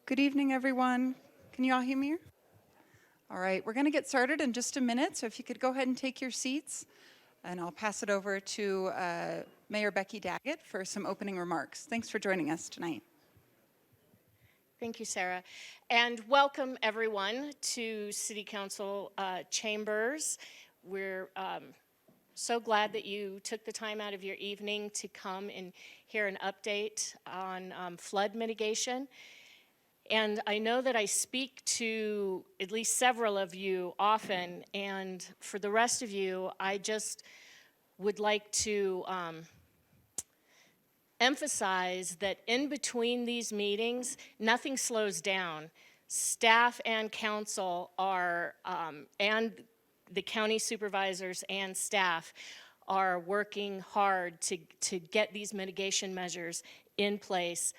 Good evening, everyone. Can you all hear me? All right, we're going to get started in just a minute, so if you could go ahead and take your seats, and I'll pass it over to Mayor Becky Daggett for some opening remarks. Thanks for joining us tonight. Thank you, Sarah. And welcome, everyone, to City Council chambers. We're so glad that you took the time out of your evening to come and hear an update on flood mitigation. And I know that I speak to at least several of you often, and for the rest of you, I just would like to emphasize that in between these meetings, nothing slows down. Staff and council are, and the county supervisors and staff are working hard to get these mitigation measures in place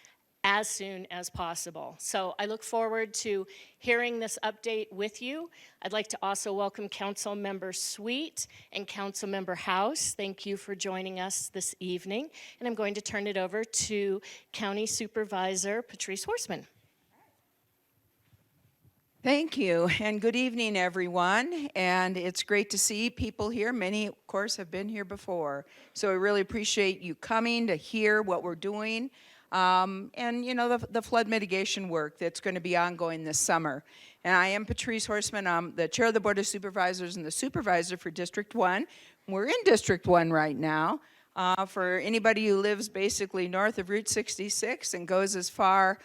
as soon as possible. So I look forward to hearing this update with you. I'd like to also welcome Council Member Sweet and Council Member House. Thank you for joining us this evening. And I'm going to turn it over to County Supervisor Patrice Horseman. Thank you, and good evening, everyone. And it's great to see people here. Many, of course, have been here before. So I really appreciate you coming to hear what we're doing. And, you know, the flood mitigation work that's going to be ongoing this summer. And I am Patrice Horseman. I'm the chair of the Board of Supervisors and the supervisor for District 1. We're in District 1 right now. For anybody who lives basically north of Route 66 and goes as far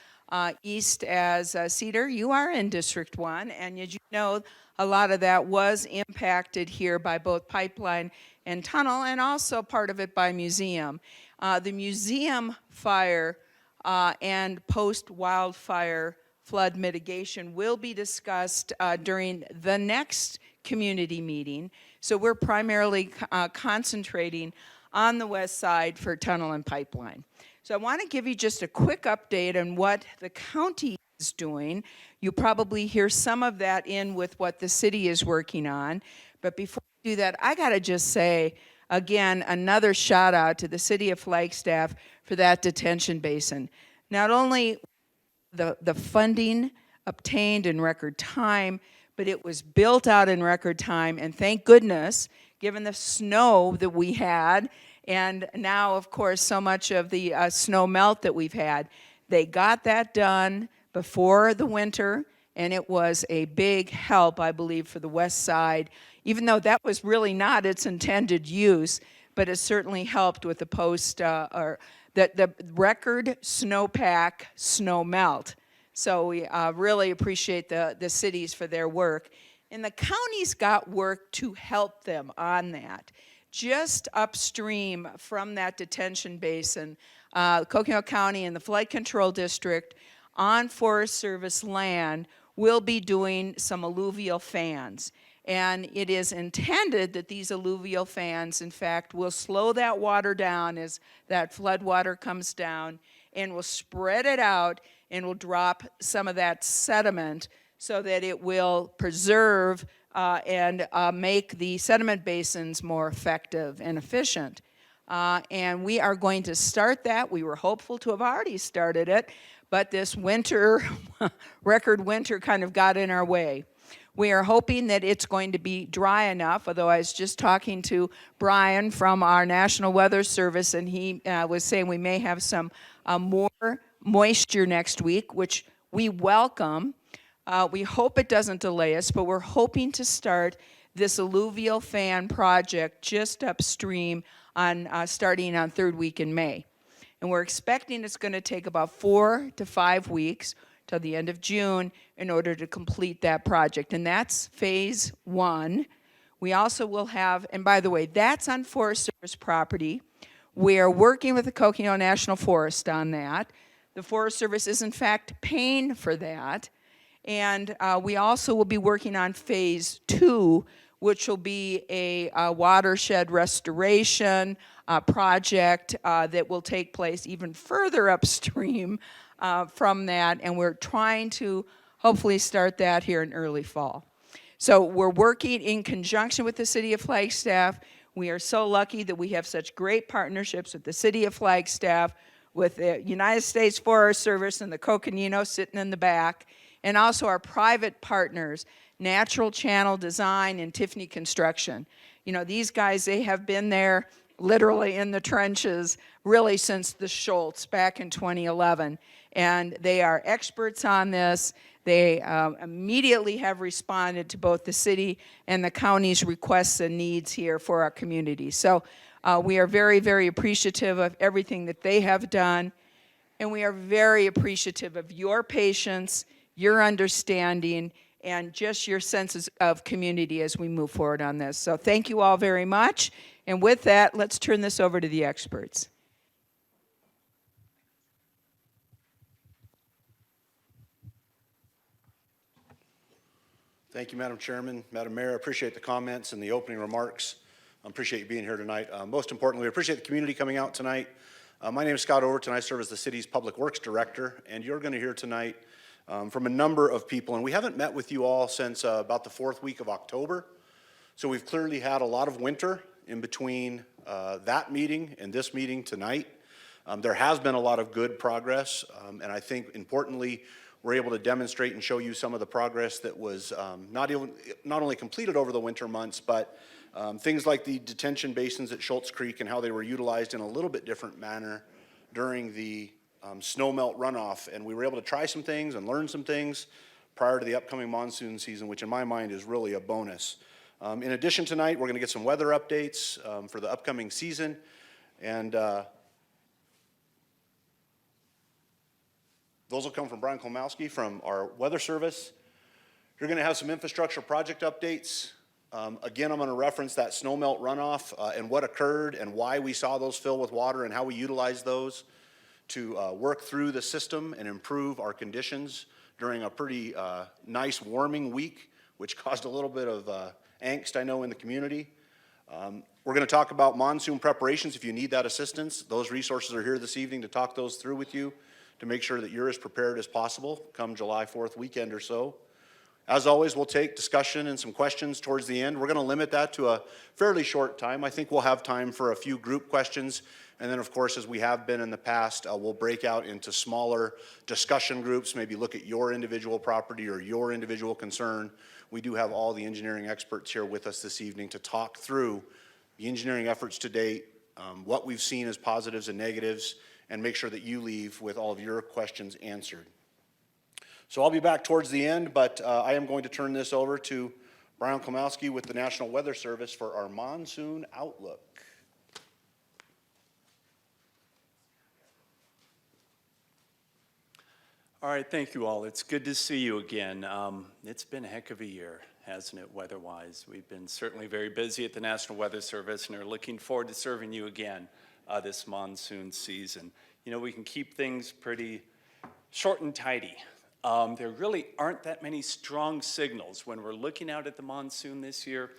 east as Cedar, you are in District 1. And as you know, a lot of that was impacted here by both pipeline and tunnel, and also part of it by museum. The museum fire and post-wildfire flood mitigation will be discussed during the next community meeting. So we're primarily concentrating on the west side for tunnel and pipeline. So I want to give you just a quick update on what the county is doing. You probably hear some of that in with what the city is working on. But before I do that, I got to just say, again, another shout out to the city of Flagstaff for that detention basin. Not only the funding obtained in record time, but it was built out in record time, and thank goodness, given the snow that we had, and now, of course, so much of the snow melt that we've had, they got that done before the winter, and it was a big help, I believe, for the west side, even though that was really not its intended use, but it certainly helped with the the record snowpack snow melt. So we really appreciate the cities for their work. And the counties got work to help them on that. Just upstream from that detention basin, Coconino County and the Flood Control District on Forest Service land will be doing some alluvial fans. And it is intended that these alluvial fans, in fact, will slow that water down as that flood water comes down, and will spread it out and will drop some of that sediment so that it will preserve and make the sediment basins more effective and efficient. And we are going to start that. We were hopeful to have already started it, but this winter, record winter, kind of got in our way. We are hoping that it's going to be dry enough, although I was just talking to Brian from our National Weather Service, and he was saying we may have some more moisture next week, which we welcome. We hope it doesn't delay us, but we're hoping to start this alluvial fan project just upstream on starting on third week in May. And we're expecting it's going to take about 4 to 5 weeks till the end of June in order to complete that project. And that's phase 1. We also will have, and by the way, that's on Forest Service property. We are working with the Coconino National Forest on that. The Forest Service is in fact paying for that. And we also will be working on phase 2, which will be a watershed restoration project that will take place even further upstream from that, and we're trying to hopefully start that here in early fall. So we're working in conjunction with the City of Flagstaff. We are so lucky that we have such great partnerships with the City of Flagstaff, with the United States Forest Service and the Coconino sitting in the back, and also our private partners, Natural Channel Design and Tiffany Construction. You know, these guys, they have been there literally in the trenches really since the Schultz back in 2011. And they are experts on this. They immediately have responded to both the city and the county's requests and needs here for our community. So we are very, very appreciative of everything that they have done. And we are very appreciative of your patience, your understanding, and just your senses of community as we move forward on this. So thank you all very much. And with that, let's turn this over to the experts. Thank you, Madam Chairman, Madam Mayor. I appreciate the comments and the opening remarks. I appreciate you being here tonight. Most importantly, we appreciate the community coming out tonight. My name is Scott Overton. I serve as the city's Public Works Director, and you're going to hear tonight from a number of people. And we haven't met with you all since about the 4th week of October. So we've clearly had a lot of winter in between that meeting and this meeting tonight. There has been a lot of good progress, and I think importantly, we're able to demonstrate and show you some of the progress that was not only completed over the winter months, but things like the detention basins at Schultz Creek and how they were utilized in a little bit different manner during the snowmelt runoff. And we were able to try some things and learn some things prior to the upcoming monsoon season, which in my mind is really a bonus. In addition, tonight we're going to get some weather updates for the upcoming season, and those will come from Brian Kolmowski from our Weather Service. You're going to have some infrastructure project updates. Again, I'm going to reference that snowmelt runoff and what occurred and why we saw those fill with water and how we utilized those to work through the system and improve our conditions during a pretty nice warming week, which caused a little bit of angst, I know, in the community. We're going to talk about monsoon preparations if you need that assistance. Those resources are here this evening to talk those through with you to make sure that you're as prepared as possible come July 4th weekend or so. As always, we'll take discussion and some questions towards the end. We're going to limit that to a fairly short time. I think we'll have time for a few group questions. And then, of course, as we have been in the past, we'll break out into smaller discussion groups, maybe look at your individual property or your individual concern. We do have all the engineering experts here with us this evening to talk through the engineering efforts to date, what we've seen as positives and negatives, and make sure that you leave with all of your questions answered. So I'll be back towards the end, but I am going to turn this over to Brian Kolmowski with the National Weather Service for our monsoon outlook. All right, thank you all. It's good to see you again. It's been a heck of a year, hasn't it, weather-wise? We've been certainly very busy at the National Weather Service and are looking forward to serving you again this monsoon season. You know, we can keep things pretty short and tidy. There really aren't that many strong signals when we're looking out at the monsoon this year,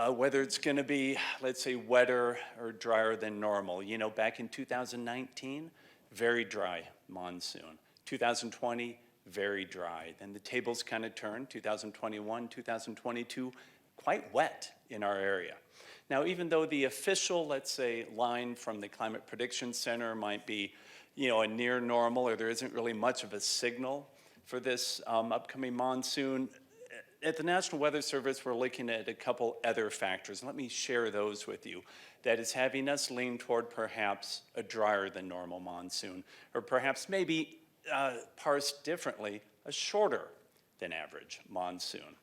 whether it's going to be, let's say, wetter or drier than normal. You know, back in 2019, very dry monsoon. 2020, very dry. Then the tables kind of turned. 2021, 2022, quite wet in our area. Now, even though the official, let's say, line from the Climate Prediction Center might be, you know, a near normal, or there isn't really much of a signal for this upcoming monsoon, at the National Weather Service, we're looking at a couple other factors. Let me share those with you. That is having us lean toward perhaps a drier than normal monsoon, or perhaps maybe parsed differently, a shorter than average monsoon.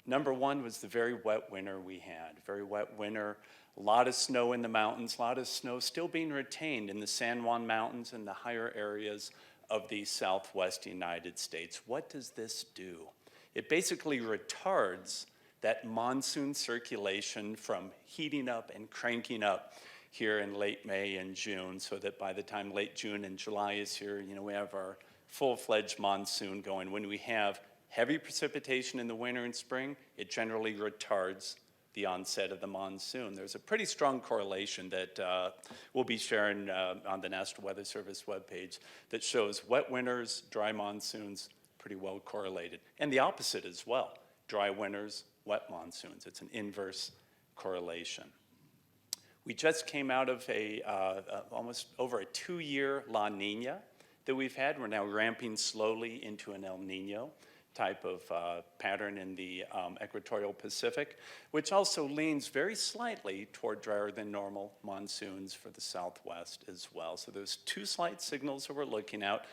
Number one was the very wet winter we had. Very wet winter, a lot of snow in the mountains, a lot of snow still being retained in the San Juan Mountains and the higher areas of the southwest United States. What does this do? It basically retards that monsoon circulation from heating up and cranking up here in late May and June, so that by the time late June and July is here, you know, we have our full-fledged monsoon going. When we have heavy precipitation in the winter and spring, it generally retards the onset of the monsoon. There's a pretty strong correlation that we'll be sharing on the National Weather Service webpage that shows wet winters, dry monsoons, pretty well correlated. And the opposite as well, dry winters, wet monsoons. It's an inverse correlation. We just came out of almost over a 2-year La Nina that we've had. We're now ramping slowly into an El Nino type of pattern in the equatorial Pacific, which also leans very slightly toward drier than normal monsoons for the Southwest as well. So there's 2 slight signals that we're looking at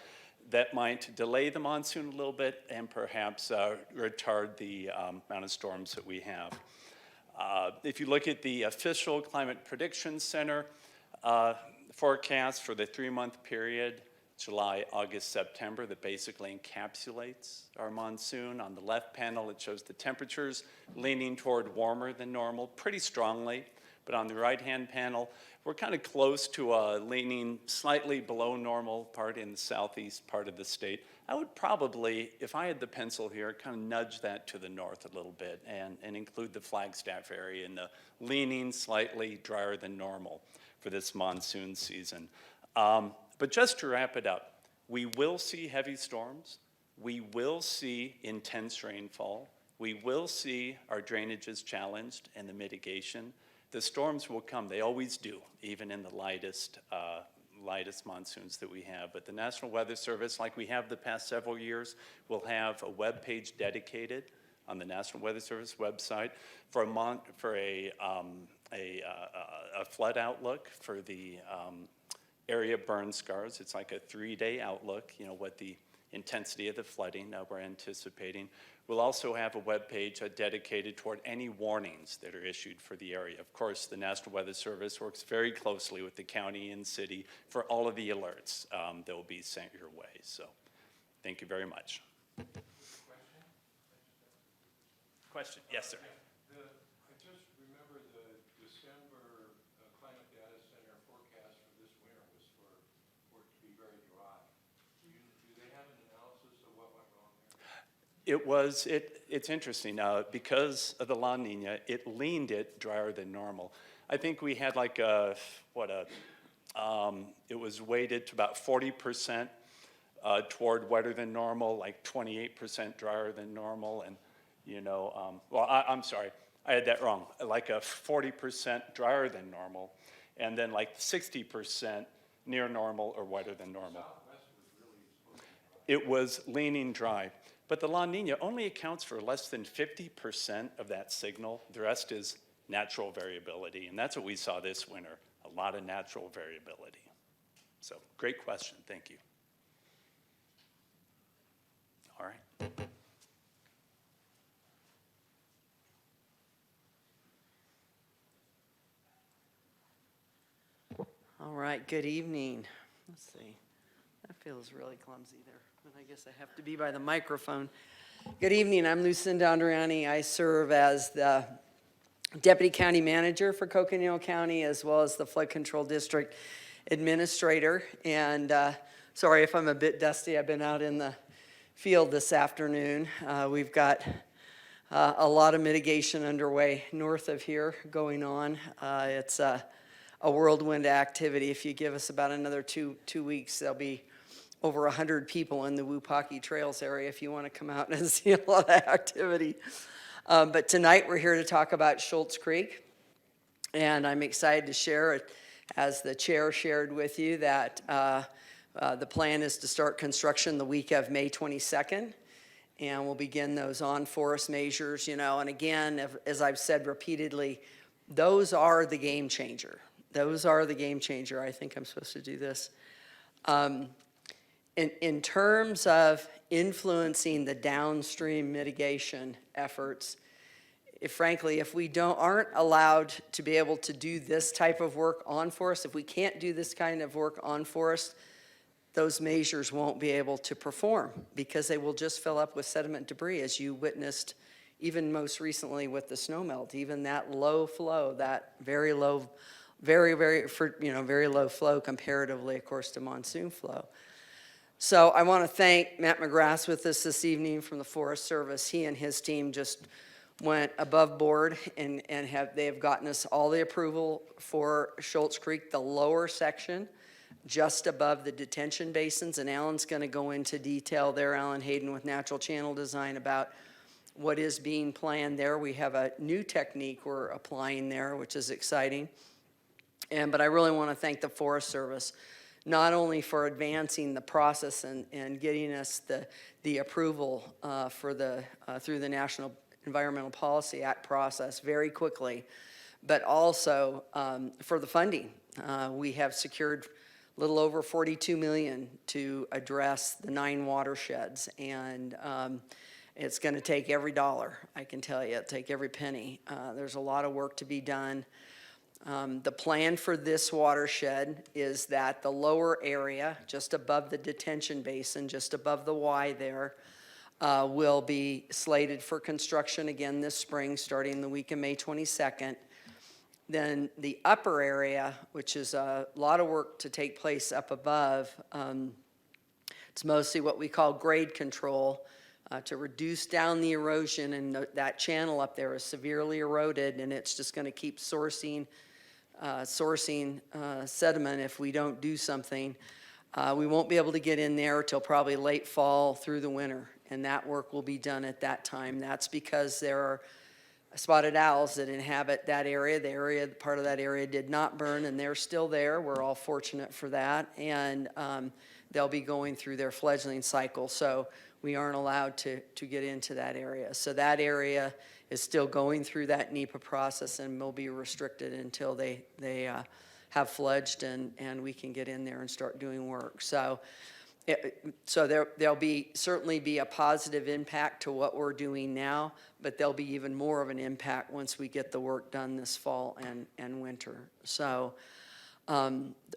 that might delay the monsoon a little bit and perhaps retard the amount of storms that we have. If you look at the official Climate Prediction Center forecast for the 3-month period, July, August, September, that basically encapsulates our monsoon. On the left panel, it shows the temperatures leaning toward warmer than normal pretty strongly. But on the right-hand panel, we're kind of close to a leaning slightly below normal part in the southeast part of the state. I would probably, if I had the pencil here, kind of nudge that to the north a little bit and include the Flagstaff area in the leaning slightly drier than normal for this monsoon season. But just to wrap it up, we will see heavy storms. We will see intense rainfall. We will see our drainages challenged and the mitigation. The storms will come. They always do, even in the lightest monsoons that we have. But the National Weather Service, like we have the past several years, will have a web page dedicated on the National Weather Service website for a flood outlook for the area burn scars. It's like a 3-day outlook, what the intensity of the flooding we're anticipating. We'll also have a webpage dedicated toward any warnings that are issued for the area. Of course, the National Weather Service works very closely with the county and city for all of the alerts that will be sent your way. So thank you very much. Question? Yes, sir. I just remember the December Climate Data Center forecast for this winter was for it to be very dry. Do they have an analysis of what went wrong there? It's interesting. Because of the La Nina, it leaned it drier than normal. I think we had like it was weighted to about 40% toward wetter than normal, like 28% drier than normal, and I'm sorry, I had that wrong. Like a 40% drier than normal, and then like 60% near normal or wetter than normal. It was leaning dry. But the La Nina only accounts for less than 50% of that signal. The rest is natural variability, and that's what we saw this winter, a lot of natural variability. So, great question, thank you. All right. All right, good evening. Let's see. That feels really clumsy there, but I guess I have to be by the microphone. Good evening, I'm Lucinda Andriani. I serve as the Deputy County Manager for Coconino County, as well as the Flood Control District Administrator. And sorry if I'm a bit dusty, I've been out in the field this afternoon. We've got a lot of mitigation underway north of here going on. It's a whirlwind activity. If you give us about another two weeks, there'll be over 100 people in the Wupaki Trails area if you want to come out and see a lot of activity. But tonight we're here to talk about Schultz Creek, and I'm excited to share, as the chair shared with you, that the plan is to start construction the week of May 22nd, and we'll begin those on-forest measures, and again, as I've said repeatedly, those are the game changer. Those are the game changer. I think I'm supposed to do this. In terms of influencing the downstream mitigation efforts, frankly, if we aren't allowed to be able to do this type of work on forest, if we can't do this kind of work on forest, those measures won't be able to perform because they will just fill up with sediment debris, as you witnessed even most recently with the snowmelt. Even that low flow, that very low, very low flow comparatively, of course, to monsoon flow. So I want to thank Matt McGrath with us this evening from the Forest Service. He and his team just went above board and they have gotten us all the approval for Schultz Creek, the lower section, just above the detention basins. And Alan's going to go into detail there, Alan Hayden with Natural Channel Design, about what is being planned there. We have a new technique we're applying there, which is exciting. But I really want to thank the Forest Service, not only for advancing the process and getting us the approval for through the National Environmental Policy Act process very quickly, but also for the funding. We have secured a little over $42 million to address the 9 watersheds, and it's going to take every dollar, I can tell you, take every penny. There's a lot of work to be done. The plan for this watershed is that the lower area, just above the detention basin, just above the Y there, will be slated for construction again this spring, starting the week of May 22nd. Then the upper area, which is a lot of work to take place up above, it's mostly what we call grade control to reduce down the erosion, and that channel up there is severely eroded, and it's just going to keep sourcing sediment if we don't do something. We won't be able to get in there till probably late fall through the winter, and that work will be done at that time. That's because there are spotted owls that inhabit that area. Part of that area did not burn, and they're still there. We're all fortunate for that, and they'll be going through their fledgling cycle, so we aren't allowed to get into that area. So that area is still going through that NEPA process and will be restricted until they have fledged and we can get in there and start doing work. So there'll certainly be a positive impact to what we're doing now, but there'll be even more of an impact once we get the work done this fall and winter. So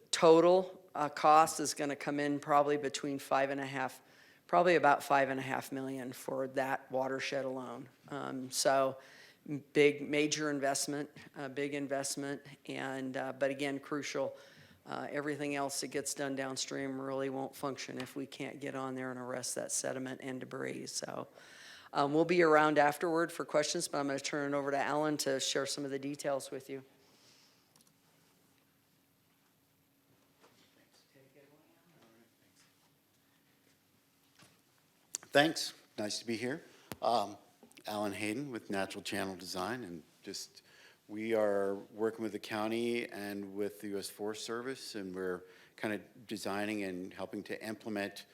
total cost is going to come in probably between about $5.5 million for that watershed alone. So major investment, big investment, and but again, crucial. Everything else that gets done downstream really won't function if we can't get on there and arrest that sediment and debris. So we'll be around afterward for questions, but I'm going to turn it over to Alan to share some of the details with you. Thanks. Nice to be here. Alan Hayden with Natural Channel Design, and we are working with the county and with the U.S. Forest Service, and we're kind of designing and helping to implement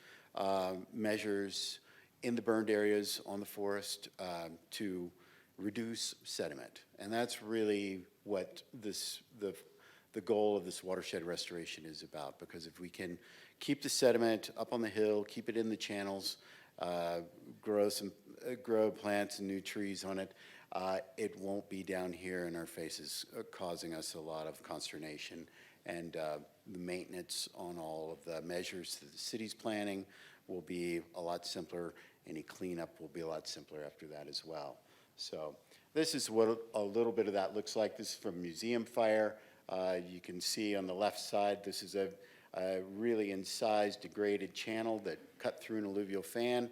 measures in the burned areas on the forest to reduce sediment. And that's really what the goal of this watershed restoration is about, because if we can keep the sediment up on the hill, keep it in the channels, grow plants and new trees on it, it won't be down here in our faces, causing us a lot of consternation. And the maintenance on all of the measures that the city's planning will be a lot simpler. Any cleanup will be a lot simpler after that as well. So this is what a little bit of that looks like. This is from Museum Fire. You can see on the left side, this is a really incised, degraded channel that cut through an alluvial fan.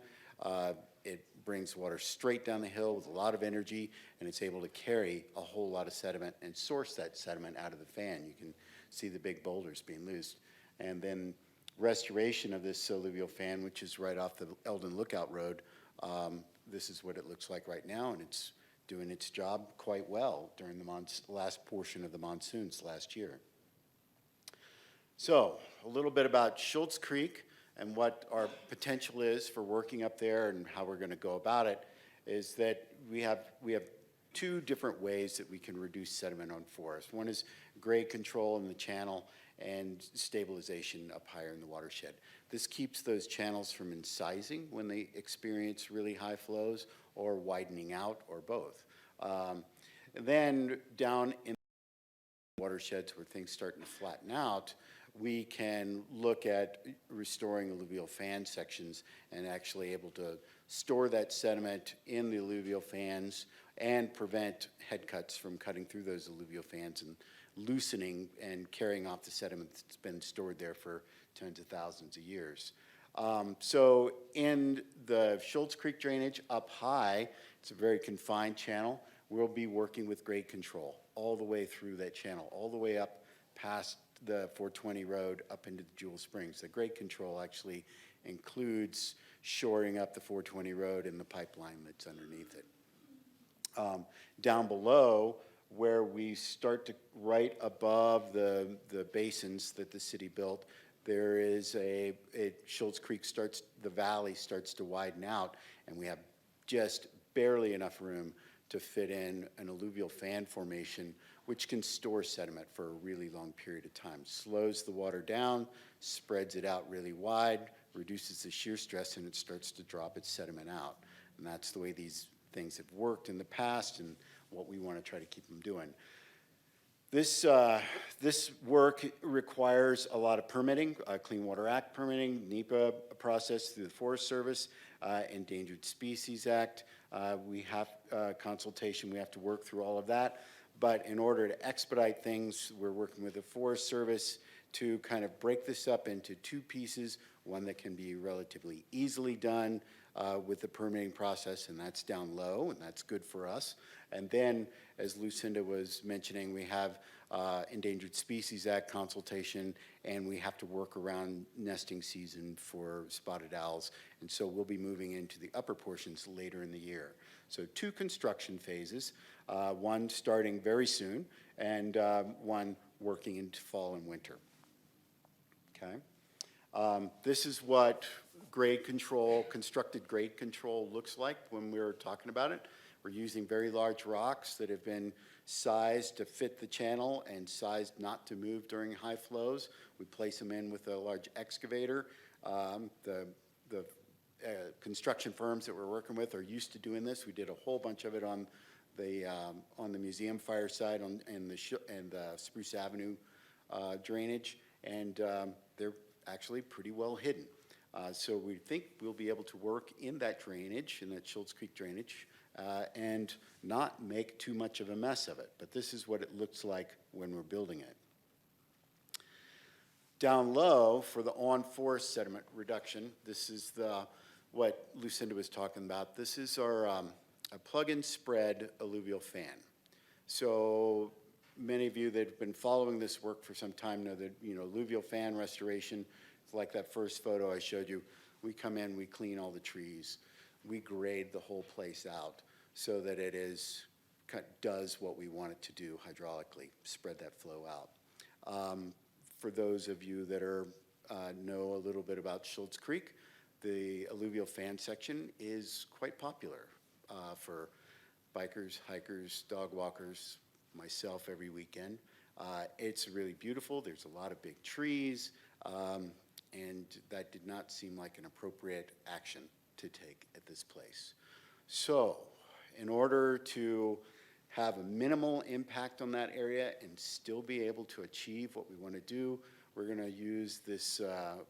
It brings water straight down the hill with a lot of energy, and it's able to carry a whole lot of sediment and source that sediment out of the fan. You can see the big boulders being loosed. And then restoration of this alluvial fan, which is right off the Eldon Lookout Road, this is what it looks like right now, and it's doing its job quite well during the last portion of the monsoons last year. So a little bit about Schultz Creek and what our potential is for working up there and how we're going to go about it is that we have 2 different ways that we can reduce sediment on forest. One is grade control in the channel and stabilization up higher in the watershed. This keeps those channels from incising when they experience really high flows or widening out or both. Then down in watersheds where things start to flatten out, we can look at restoring alluvial fan sections and actually able to store that sediment in the alluvial fans and prevent head cuts from cutting through those alluvial fans and loosening and carrying off the sediment that's been stored there for tens of thousands of years. So in the Schultz Creek drainage up high, it's a very confined channel. We'll be working with grade control all the way through that channel, all the way up past the 420 road up into the Jewel Springs. The grade control actually includes shoring up the 420 road and the pipeline that's underneath it. Down below, where we start to, right above the basins that the city built, there is Schultz Creek starts, the valley starts to widen out, and we have just barely enough room to fit in an alluvial fan formation, which can store sediment for a really long period of time. Slows the water down, spreads it out really wide, reduces the shear stress, and it starts to drop its sediment out. And that's the way these things have worked in the past and what we want to try to keep them doing. This work requires a lot of permitting, Clean Water Act permitting, NEPA process through the Forest Service, Endangered Species Act. We have consultation, we have to work through all of that. But in order to expedite things, we're working with the Forest Service to kind of break this up into two pieces, one that can be relatively easily done with the permitting process, and that's down low, and that's good for us. And then, as Lucinda was mentioning, we have Endangered Species Act consultation, and we have to work around nesting season for spotted owls. And so we'll be moving into the upper portions later in the year. So 2 construction phases, one starting very soon, and one working into fall and winter. Okay. This is what grade control, constructed grade control looks like when we're talking about it. We're using very large rocks that have been sized to fit the channel and sized not to move during high flows. We place them in with a large excavator. The construction firms that we're working with are used to doing this. We did a whole bunch of it on the museum fire side and the Spruce Avenue drainage, and they're actually pretty well hidden. So we think we'll be able to work in that drainage, in that Schultz Creek drainage, and not make too much of a mess of it. But this is what it looks like when we're building it. Down low, for the on-forest sediment reduction, this is what Lucinda was talking about. This is our a plug-and spread alluvial fan. So many of you that have been following this work for some time know that, alluvial fan restoration, it's like that first photo I showed you. We come in, we clean all the trees, we grade the whole place out so that it does what we want it to do hydraulically, spread that flow out. For those of you that know a little bit about Schultz Creek, the alluvial fan section is quite popular for bikers, hikers, dog walkers, myself every weekend. It's really beautiful. There's a lot of big trees, and that did not seem like an appropriate action to take at this place. So, in order to have a minimal impact on that area and still be able to achieve what we want to do, we're going to use this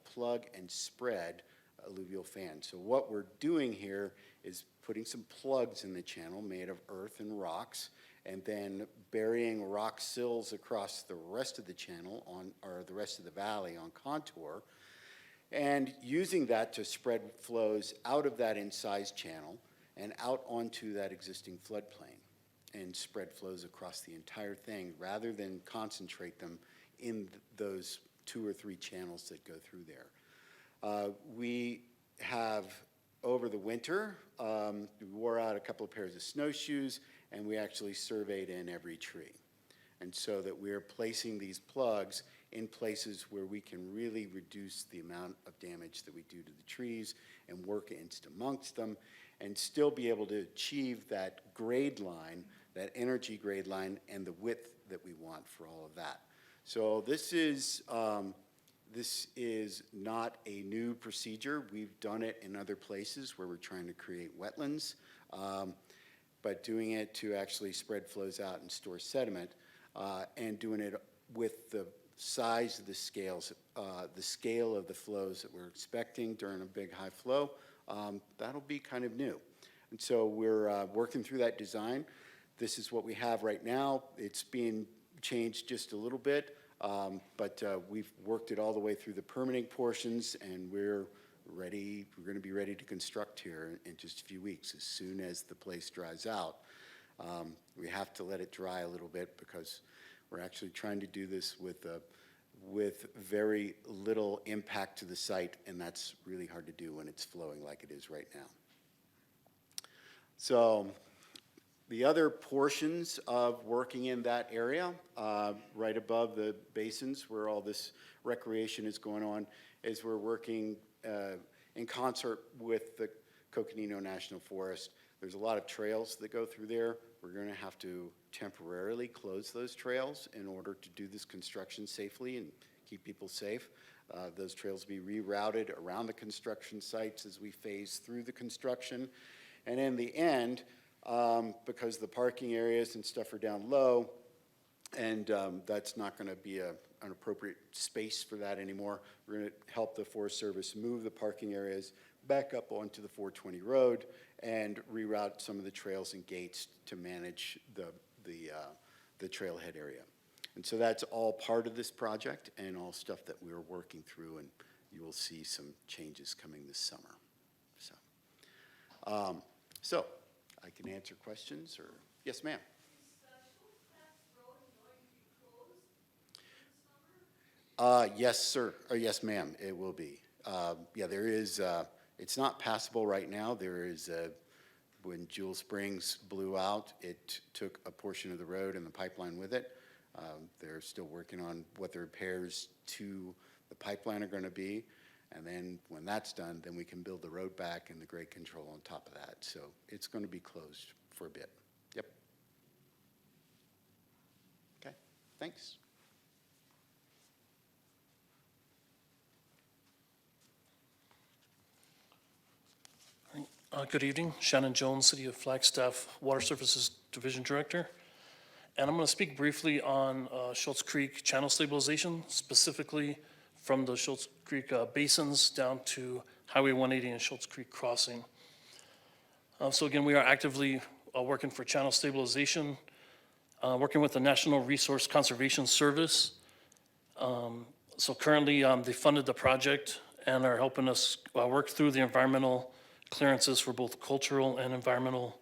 plug and spread alluvial fan. So what we're doing here is putting some plugs in the channel made of earth and rocks, and then burying rock sills across the rest of the channel or the rest of the valley on contour, and using that to spread flows out of that incised channel and out onto that existing floodplain and spread flows across the entire thing rather than concentrate them in those 2 or 3 channels that go through there. We have, over the winter, we wore out a couple of pairs of snowshoes, and we actually surveyed in every tree. And so that we're placing these plugs in places where we can really reduce the amount of damage that we do to the trees and work amongst them and still be able to achieve that grade line, that energy grade line, and the width that we want for all of that. So this is not a new procedure. We've done it in other places where we're trying to create wetlands, but doing it to actually spread flows out and store sediment, and doing it with the size of the scales, the scale of the flows that we're expecting during a big high flow, that'll be kind of new. And so we're working through that design. This is what we have right now. It's being changed just a little bit, but we've worked it all the way through the permitting portions, and we're ready. We're going to be ready to construct here in just a few weeks, as soon as the place dries out. We have to let it dry a little bit because we're actually trying to do this with very little impact to the site, and that's really hard to do when it's flowing like it is right now. So The other portions of working in that area, right above the basins where all this recreation is going on, is we're working in concert with the Coconino National Forest. There's a lot of trails that go through there. We're going to have to temporarily close those trails in order to do this construction safely and keep people safe. Those trails will be rerouted around the construction sites as we phase through the construction. And in the end, because the parking areas and stuff are down low, and that's not going to be an appropriate space for that anymore, we're going to help the Forest Service move the parking areas back up onto the 420 road and reroute some of the trails and gates to manage the trailhead area. And so that's all part of this project and all stuff that we're working through, and you will see some changes coming this summer. So I can answer questions, or yes, ma'am. Yes, sir, or yes, ma'am, it will be. Yeah, there is, it's not passable right now. There is, when Jewel Springs blew out, it took a portion of the road and the pipeline with it. They're still working on what the repairs to the pipeline are going to be. And then when that's done, then we can build the road back and the grade control on top of that. So it's going to be closed for a bit. Yep. Okay, thanks. Good evening, Shannon Jones, City of Flagstaff Water Services Division Director. And I'm going to speak briefly on Schultz Creek channel stabilization, specifically from the Schultz Creek basins down to Highway 180 and Schultz Creek crossing. So again, we are actively working for channel stabilization, working with the National Resource Conservation Service. So currently they funded the project and are helping us work through the environmental clearances for both cultural and environmental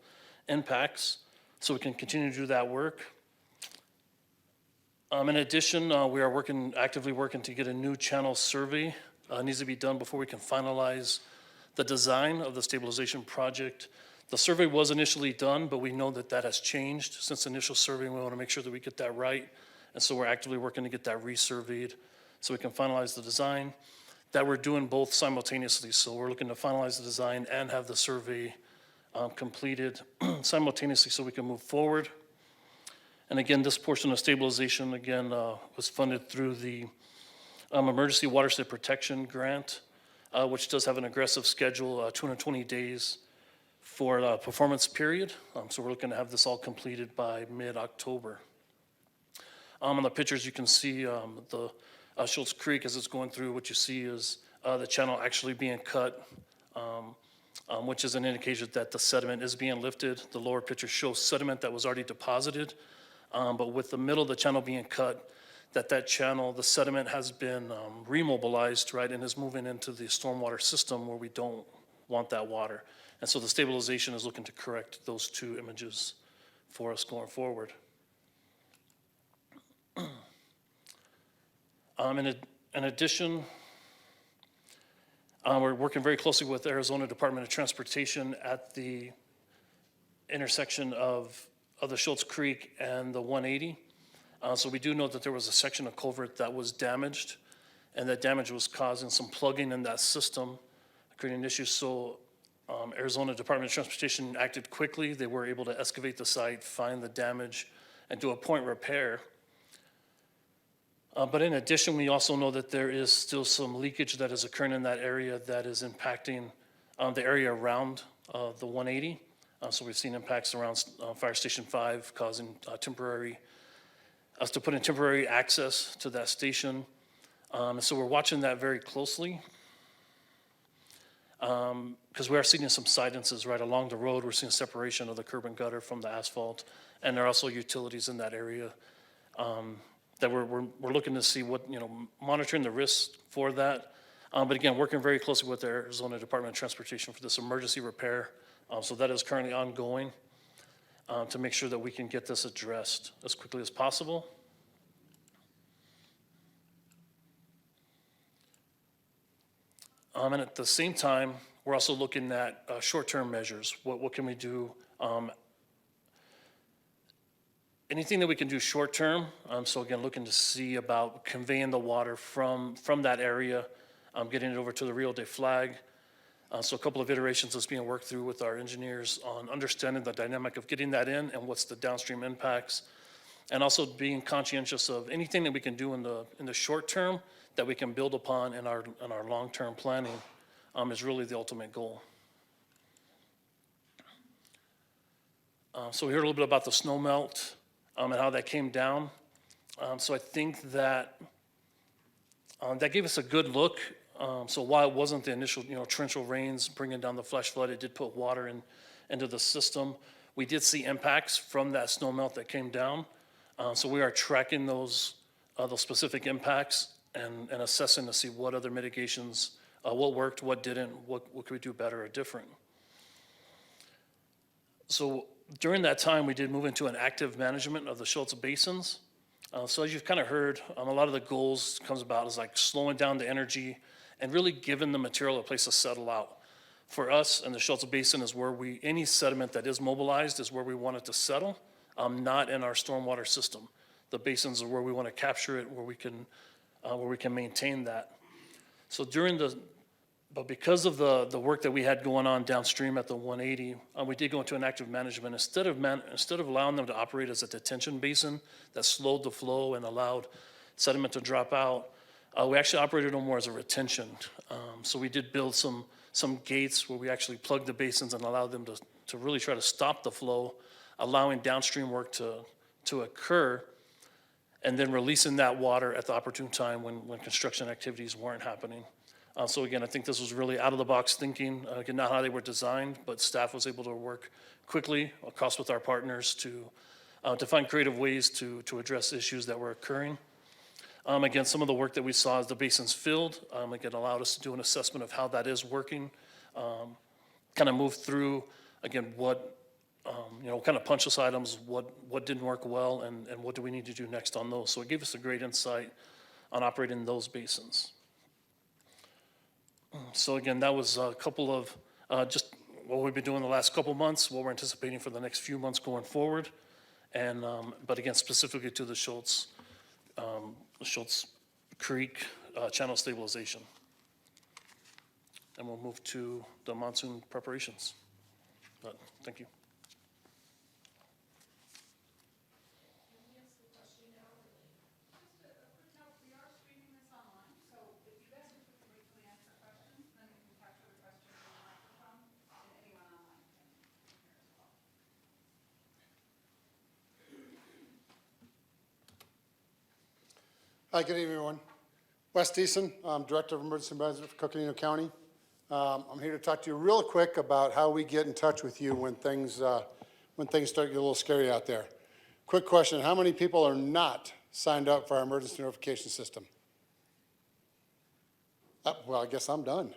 impacts, so we can continue to do that work. In addition, we are actively working to get a new channel survey. It needs to be done before we can finalize the design of the stabilization project. The survey was initially done, but we know that that has changed since the initial survey. We want to make sure that we get that right, and so we're actively working to get that resurveyed so we can finalize the design. That we're doing both simultaneously. So we're looking to finalize the design and have the survey completed simultaneously so we can move forward. And again, this portion of stabilization, again, was funded through the Emergency Watershed Protection Grant, which does have an aggressive schedule, 220 days for the performance period. So we're looking to have this all completed by mid-October. On the pictures, you can see the Schultz Creek, as it's going through, what you see is the channel actually being cut, which is an indication that the sediment is being lifted. The lower picture shows sediment that was already deposited, but with the middle of the channel being cut, that channel, the sediment has been remobilized, right, and is moving into the stormwater system where we don't want that water. And so the stabilization is looking to correct those two images for us going forward. In addition, we're working very closely with Arizona Department of Transportation at the intersection of the Schultz Creek and the 180. So we do know that there was a section of culvert that was damaged, and that damage was causing some plugging in that system, creating issues. So Arizona Department of Transportation acted quickly. They were able to excavate the site, find the damage, and do a point repair. But in addition, we also know that there is still some leakage that is occurring in that area that is impacting the area around the 180. So we've seen impacts around Fire Station 5 causing us to put in temporary access to that station. So we're watching that very closely because we are seeing some silences right along the road. We're seeing separation of the curb and gutter from the asphalt, and there are also utilities in that area. That we're looking to see what, monitoring the risks for that. But again, working very closely with the Arizona Department of Transportation for this emergency repair. So that is currently ongoing to make sure that we can get this addressed as quickly as possible. And at the same time, we're also looking at short-term measures. What can we do anything that we can do short-term, so again, looking to see about conveying the water from that area, getting it over to the Rio de Flag. So a couple of iterations that's being worked through with our engineers on understanding the dynamic of getting that in and what's the downstream impacts. And also being conscientious of anything that we can do in the short term that we can build upon in our long-term planning is really the ultimate goal. So we heard a little bit about the snow melt and how that came down. So I think that that gave us a good look. So while it wasn't the initial, torrential rains bringing down the flash flood, it did put water into the system. We did see impacts from that snow melt that came down. So we are tracking those specific impacts and assessing to see what other mitigations, what worked, what didn't, what could we do better or different. So during that time, we did move into an active management of the Schultz basins. So as you've kind of heard, a lot of the goals comes about is like slowing down the energy and really giving the material a place to settle out. For us, in the Schultz Basin is where any sediment that is mobilized is where we want it to settle, not in our stormwater system. The basins are where we want to capture it, where we can maintain that. So but because of the work that we had going on downstream at the 180, we did go into an active management. Instead of allowing them to operate as a detention basin that slowed the flow and allowed sediment to drop out, we actually operated them more as a retention. So we did build some gates where we actually plugged the basins and allowed them to really try to stop the flow, allowing downstream work to occur, and then releasing that water at the opportune time when construction activities weren't happening. So again, I think this was really out-of-the-box thinking, again, not how they were designed, but staff was able to work quickly across with our partners to find creative ways to address issues that were occurring. Again, some of the work that we saw as the basins filled, again, allowed us to do an assessment of how that is working, kind of move through, again, what, kind of punch list items, what didn't work well, and what do we need to do next on those. So it gave us a great insight on operating those basins. So again, that was a couple of just what we've been doing the last couple months, what we're anticipating for the next few months going forward. And, but again, specifically to the Schultz Creek channel stabilization. And we'll move to the monsoon preparations. But thank you. Hi, good evening, everyone. Wes Deason, I'm Director of Emergency Management for Coconino County. I'm here to talk to you real quick about how we get in touch with you when things start to get a little scary out there. Quick question, how many people are not signed up for our emergency notification system? Well, I guess I'm done.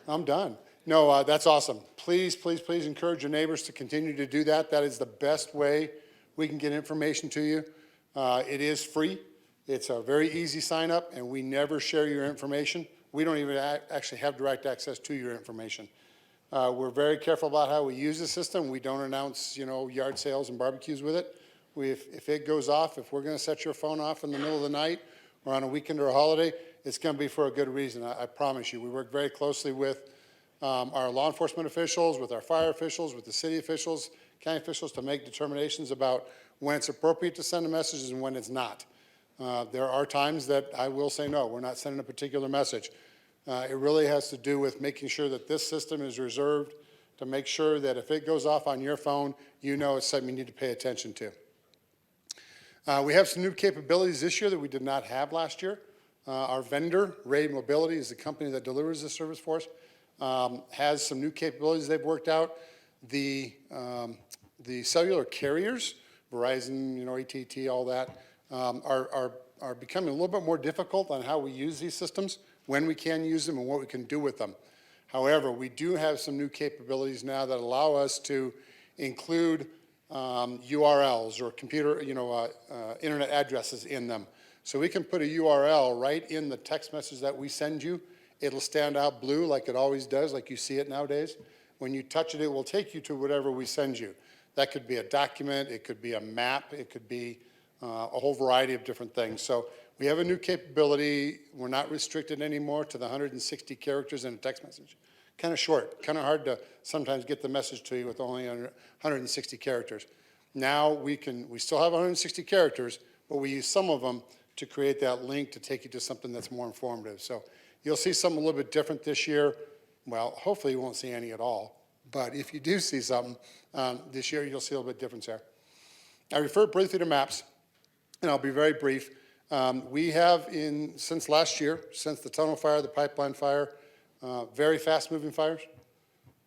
I'm done. No, that's awesome. Please, please, please encourage your neighbors to continue to do that. That is the best way we can get information to you. It is free. It's a very easy sign up, and we never share your information. We don't even actually have direct access to your information. We're very careful about how we use the system. We don't announce, yard sales and barbecues with it. If it goes off, if we're going to set your phone off in the middle of the night or on a weekend or a holiday, it's going to be for a good reason. I promise you. We work very closely with our law enforcement officials, with our fire officials, with the city officials, county officials to make determinations about when it's appropriate to send a message and when it's not. There are times that I will say, no, we're not sending a particular message. It really has to do with making sure that this system is reserved to make sure that if it goes off on your phone, it's something you need to pay attention to. We have some new capabilities this year that we did not have last year. Our vendor, Ray Mobility, is the company that delivers this service for us, has some new capabilities they've worked out. The cellular carriers, Verizon, AT&T, all that, are becoming a little bit more difficult on how we use these systems, when we can use them and what we can do with them. However, we do have some new capabilities now that allow us to include URLs or computer, internet addresses in them. So we can put a URL right in the text message that we send you. It'll stand out blue like it always does, like you see it nowadays. When you touch it, it will take you to whatever we send you. That could be a document, it could be a map, it could be a whole variety of different things. So we have a new capability. We're not restricted anymore to the 160 characters in a text message. Kind of short, kind of hard to sometimes get the message to you with only 160 characters. Now we still have 160 characters, but we use some of them to create that link to take you to something that's more informative. So you'll see something a little bit different this year. Well, hopefully you won't see any at all. But if you do see something this year, you'll see a little bit difference there. I referred briefly to maps, and I'll be very brief. We have since last year, since the tunnel fire, the pipeline fire, very fast-moving fires,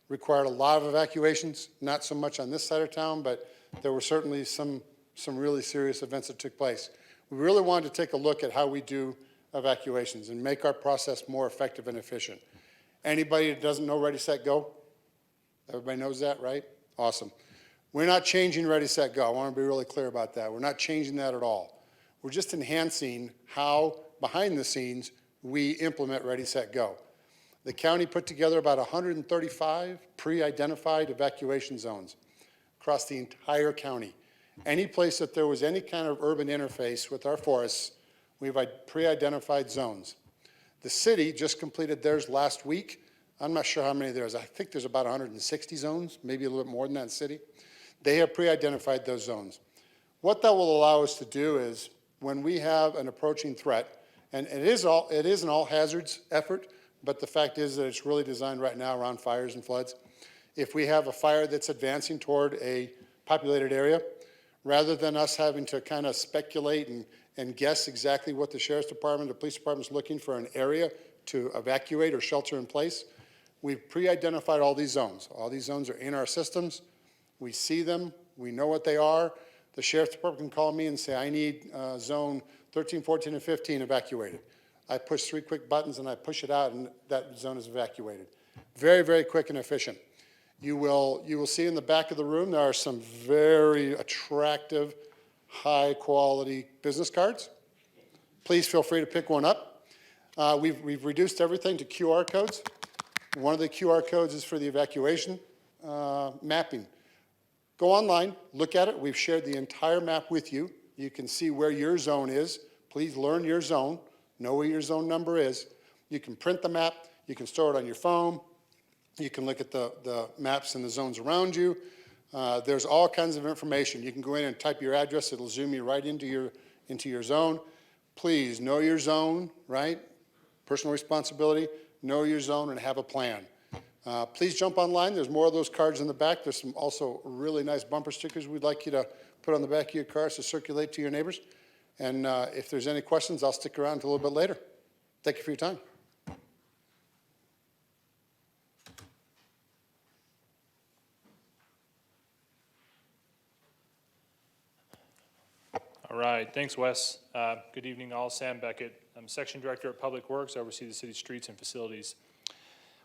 required a lot of evacuations, not so much on this side of town, but there were certainly some really serious events that took place. We really wanted to take a look at how we do evacuations and make our process more effective and efficient. Anybody that doesn't know Ready, Set, Go? Everybody knows that, right? Awesome. We're not changing Ready, Set, Go. I want to be really clear about that. We're not changing that at all. We're just enhancing how, behind the scenes, we implement Ready, Set, Go. The county put together about 135 pre-identified evacuation zones across the entire county. Any place that there was any kind of urban interface with our forests, we've pre-identified zones. The city just completed theirs last week. I'm not sure how many there is. I think there's about 160 zones, maybe a little bit more than that in the city. They have pre-identified those zones. What that will allow us to do is when we have an approaching threat, and it is an all hazards effort, but the fact is that it's really designed right now around fires and floods. If we have a fire that's advancing toward a populated area, rather than us having to kind of speculate and guess exactly what the sheriff's department, the police department's looking for an area to evacuate or shelter in place, we've pre-identified all these zones. All these zones are in our systems. We see them. We know what they are. The sheriff's department can call me and say, I need zone 13, 14, and 15 evacuated. I push 3 quick buttons and I push it out and that zone is evacuated. Very, very quick and efficient. You will see in the back of the room there are some very attractive, high-quality business cards. Please feel free to pick one up. We've reduced everything to QR codes. One of the QR codes is for the evacuation mapping. Go online, look at it. We've shared the entire map with you. You can see where your zone is. Please learn your zone. Know where your zone number is. You can print the map. You can store it on your phone. You can look at the maps and the zones around you. There's all kinds of information. You can go in and type your address. It'll zoom you right into your zone. Please know your zone, right? Personal responsibility. Know your zone and have a plan. Please jump online. There's more of those cards in the back. There's some also really nice bumper stickers we'd like you to put on the back of your cars to circulate to your neighbors. And if there's any questions, I'll stick around until a little bit later. Thank you for your time. All right, thanks, Wes. Good evening, all. Sam Beckett. I'm Section Director at Public Works. I oversee the city's streets and facilities.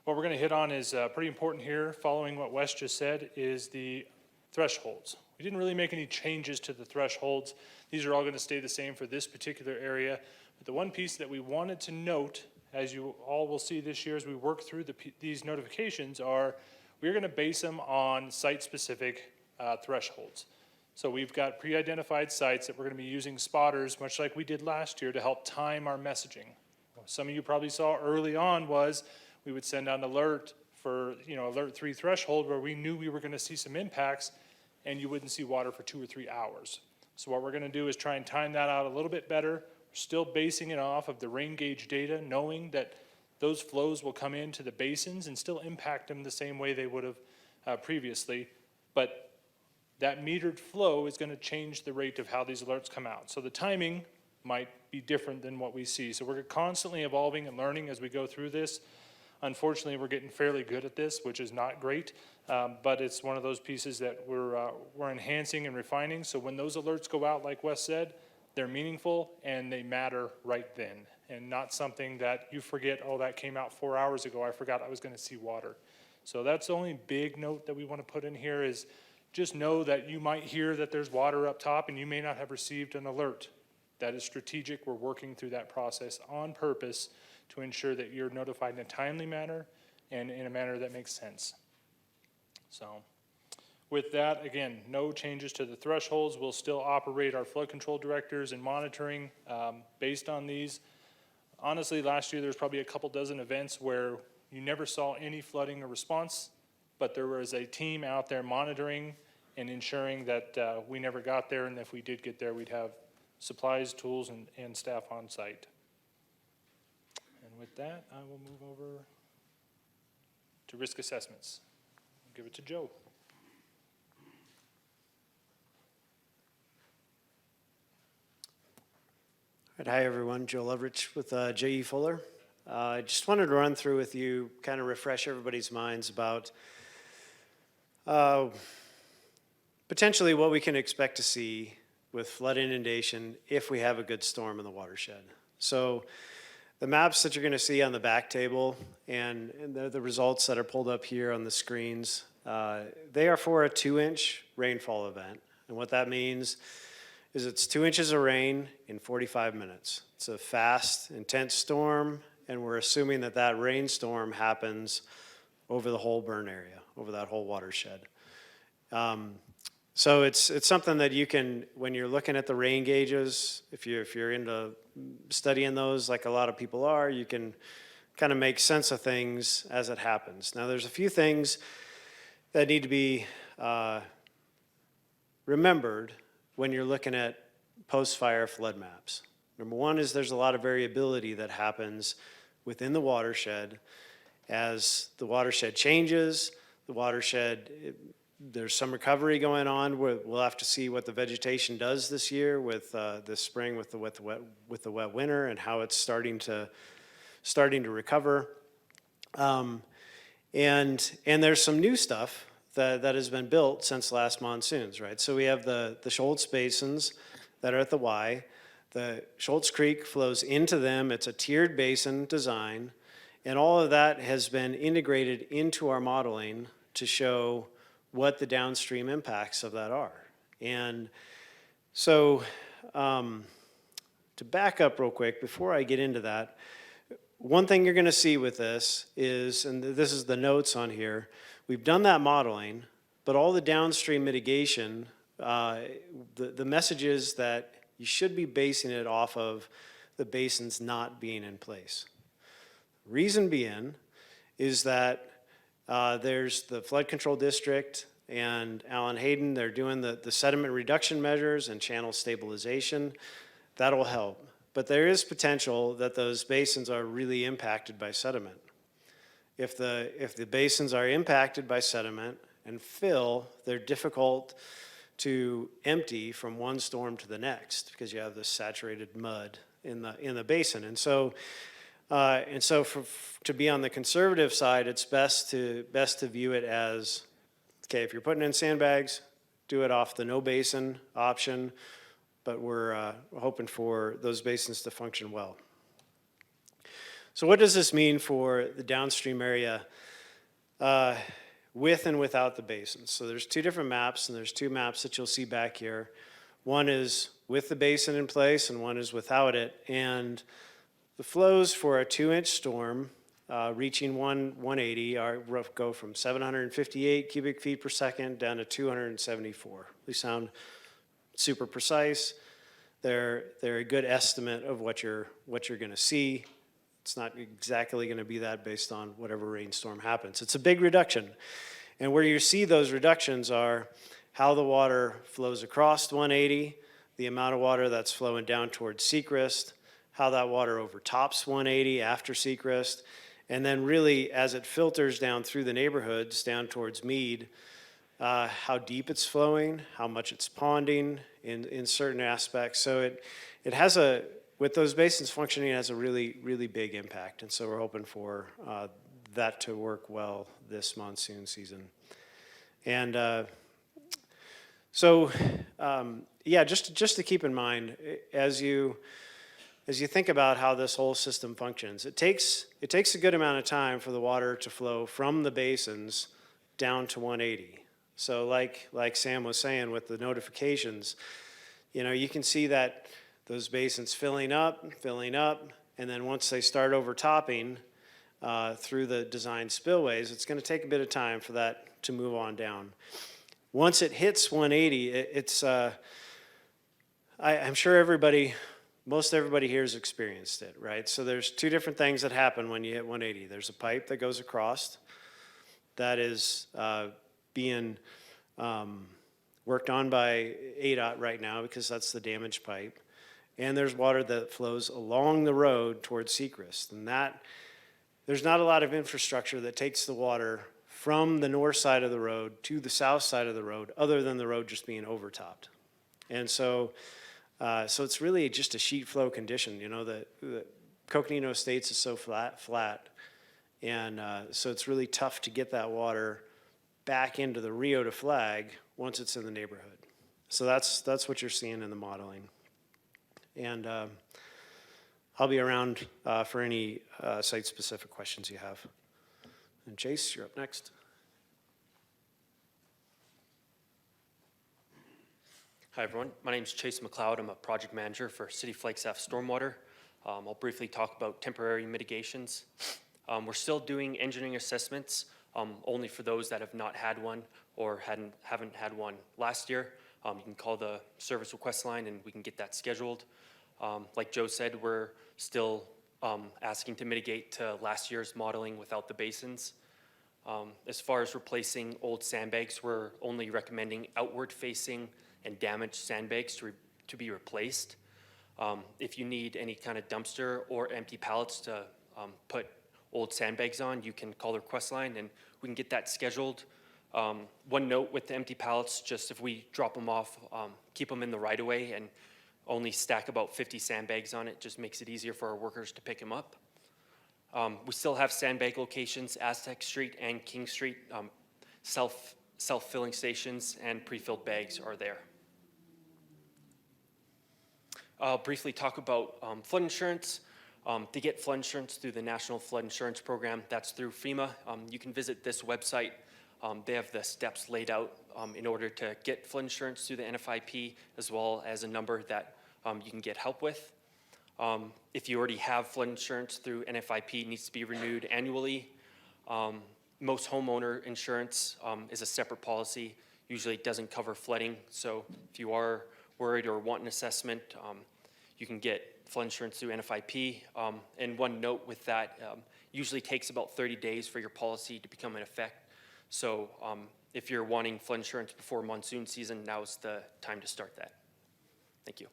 What we're going to hit on is pretty important here, following what Wes just said, is the thresholds. We didn't really make any changes to the thresholds. These are all going to stay the same for this particular area. But the one piece that we wanted to note, as you all will see this year as we work through these notifications, are we're going to base them on site-specific thresholds. So we've got pre-identified sites that we're going to be using spotters, much like we did last year, to help time our messaging. Some of you probably saw early on was we would send out an alert for, alert 3 threshold where we knew we were going to see some impacts and you wouldn't see water for 2 or 3 hours. So what we're going to do is try and time that out a little bit better. We're still basing it off of the rain gauge data, knowing that those flows will come into the basins and still impact them the same way they would have previously. But that metered flow is going to change the rate of how these alerts come out. So the timing might be different than what we see. So we're constantly evolving and learning as we go through this. Unfortunately, we're getting fairly good at this, which is not great, but it's one of those pieces that we're enhancing and refining. So when those alerts go out, like Wes said, they're meaningful and they matter right then, and not something that you forget, oh, that came out 4 hours ago, I forgot I was going to see water. So that's the only big note that we want to put in here is just know that you might hear that there's water up top and you may not have received an alert. That is strategic. We're working through that process on purpose to ensure that you're notified in a timely manner and in a manner that makes sense. So With that, again, no changes to the thresholds. We'll still operate our flood control directors and monitoring based on these. Honestly, last year, there was probably a couple dozen events where you never saw any flooding or response, but there was a team out there monitoring and ensuring that we never got there, and if we did get there, we'd have supplies, tools, and staff on site. And with that, I will move over to risk assessments. I'll give it to Joe. All right, hi, everyone. Joe Lovrich with J.E. Fuller. I just wanted to run through with you, kind of refresh everybody's minds about potentially what we can expect to see with flood inundation if we have a good storm in the watershed. So the maps that you're going to see on the back table and the results that are pulled up here on the screens, they are for a 2-inch rainfall event. And what that means is it's 2 inches of rain in 45 minutes. It's a fast, intense storm, and we're assuming that that rainstorm happens over the whole burn area, over that whole watershed. So it's something that you can, when you're looking at the rain gauges, if you're into studying those like a lot of people are, you can kind of make sense of things as it happens. Now, there's a few things that need to be remembered when you're looking at post-fire flood maps. Number one is there's a lot of variability that happens within the watershed. As the watershed changes, there's some recovery going on. We'll have to see what the vegetation does this year with this spring with the wet winter and how it's starting to recover. And there's some new stuff that has been built since last monsoons, right? So we have the Schultz basins that are at the Y. The Schultz Creek flows into them. It's a tiered basin design. And all of that has been integrated into our modeling to show what the downstream impacts of that are. And so to back up real quick, before I get into that, one thing you're going to see with this is, and this is the notes on here, we've done that modeling, but all the downstream mitigation, the message is that you should be basing it off of the basins not being in place. Reason being is that there's the flood control district and Allen Hayden, they're doing the sediment reduction measures and channel stabilization. That'll help. But there is potential that those basins are really impacted by sediment. If the basins are impacted by sediment and fill, they're difficult to empty from one storm to the next because you have this saturated mud in the basin. And so to be on the conservative side, it's best to view it as, okay, if you're putting in sandbags, do it off the no basin option, but we're hoping for those basins to function well. So what does this mean for the downstream area with and without the basins? So there's two different maps, and there's two maps that you'll see back here. One is with the basin in place, and one is without it. And the flows for a 2-inch storm reaching 180 go from 758 cubic feet per second down to 274. They sound super precise. They're a good estimate of what you're going to see. It's not exactly going to be that based on whatever rainstorm happens. It's a big reduction. And where you see those reductions are how the water flows across 180, the amount of water that's flowing down towards Secrest, how that water overtops 180 after Secrest, and then really as it filters down through the neighborhoods down towards Meade, how deep it's flowing, how much it's ponding in certain aspects. So it has with those basins functioning, it has a really, really big impact. And so we're hoping for that to work well this monsoon season. And yeah, just to keep in mind, as you think about how this whole system functions, it takes a good amount of time for the water to flow from the basins down to 180. So like Sam was saying with the notifications, you can see that those basins filling up, and then once they start overtopping through the design spillways, it's going to take a bit of time for that to move on down. once it hits 180, I'm sure most everybody here has experienced it, right? So there's two different things that happen when you hit 180. There's a pipe that goes across that is being worked on by ADOT right now because that's the damaged pipe. And there's water that flows along the road towards Sechrist. And there's not a lot of infrastructure that takes the water from the north side of the road to the south side of the road, other than the road just being overtopped. And so it's really just a sheet flow condition. You know, the Coconino Estates is so flat. And so it's really tough to get that water back into the Rio de Flag once it's in the neighborhood. So that's what you're seeing in the modeling. And I'll be around for any site-specific questions you have. And Chase, you're up next. Hi, everyone. My name is Chase McLeod. I'm a project manager for City Flagstaff Stormwater. I'll briefly talk about temporary mitigations. We're still doing engineering assessments, only for those that have not had one or haven't had one last year. You can call the service request line and we can get that scheduled. Like Joe said, we're still asking to mitigate to last year's modeling without the basins. As far as replacing old sandbags, we're only recommending outward facing and damaged sandbags to be replaced. If you need any kind of dumpster or empty pallets to put old sandbags on, you can call the request line and we can get that scheduled. One note with the empty pallets, just if we drop them off, keep them in the right of way and only stack about 50 sandbags on it, just makes it easier for our workers to pick them up. We still have sandbag locations, Aztec Street and King Street. Self-filling stations and pre-filled bags are there. I'll briefly talk about flood insurance. To get flood insurance through the National Flood Insurance Program, that's through FEMA. You can visit this website. They have the steps laid out in order to get flood insurance through the NFIP, as well as a number that you can get help with. If you already have flood insurance through NFIP, it needs to be renewed annually. Most homeowner insurance is a separate policy. Usually it doesn't cover flooding. So if you are worried or want an assessment, you can get flood insurance through NFIP. And one note with that, usually takes about 30 days for your policy to become in effect. So if you're wanting flood insurance before monsoon season, now's the time to start that. Thank you.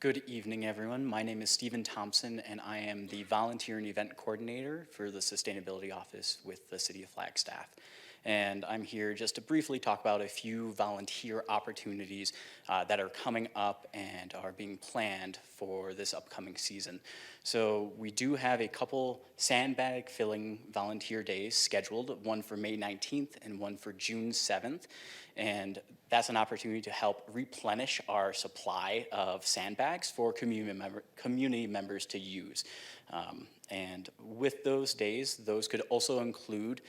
Good evening, everyone. My name is Stephen Thompson, and I am the Volunteer and Event Coordinator for the Sustainability Office with the City of Flagstaff. And I'm here just to briefly talk about a few volunteer opportunities that are coming up and are being planned for this upcoming season. So we do have a couple sandbag filling volunteer days scheduled, one for May 19th and one for June 7th. And that's an opportunity to help replenish our supply of sandbags for community members to use. And with those days, those could also include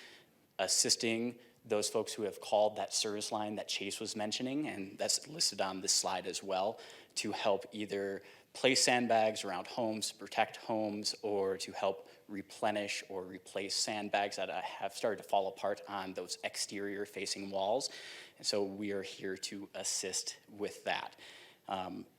assisting those folks who have called that service line that Chase was mentioning, and that's listed on this slide as well, to help either place sandbags around homes, to protect homes, or to help replenish or replace sandbags that have started to fall apart on those exterior facing walls. And so we are here to assist with that.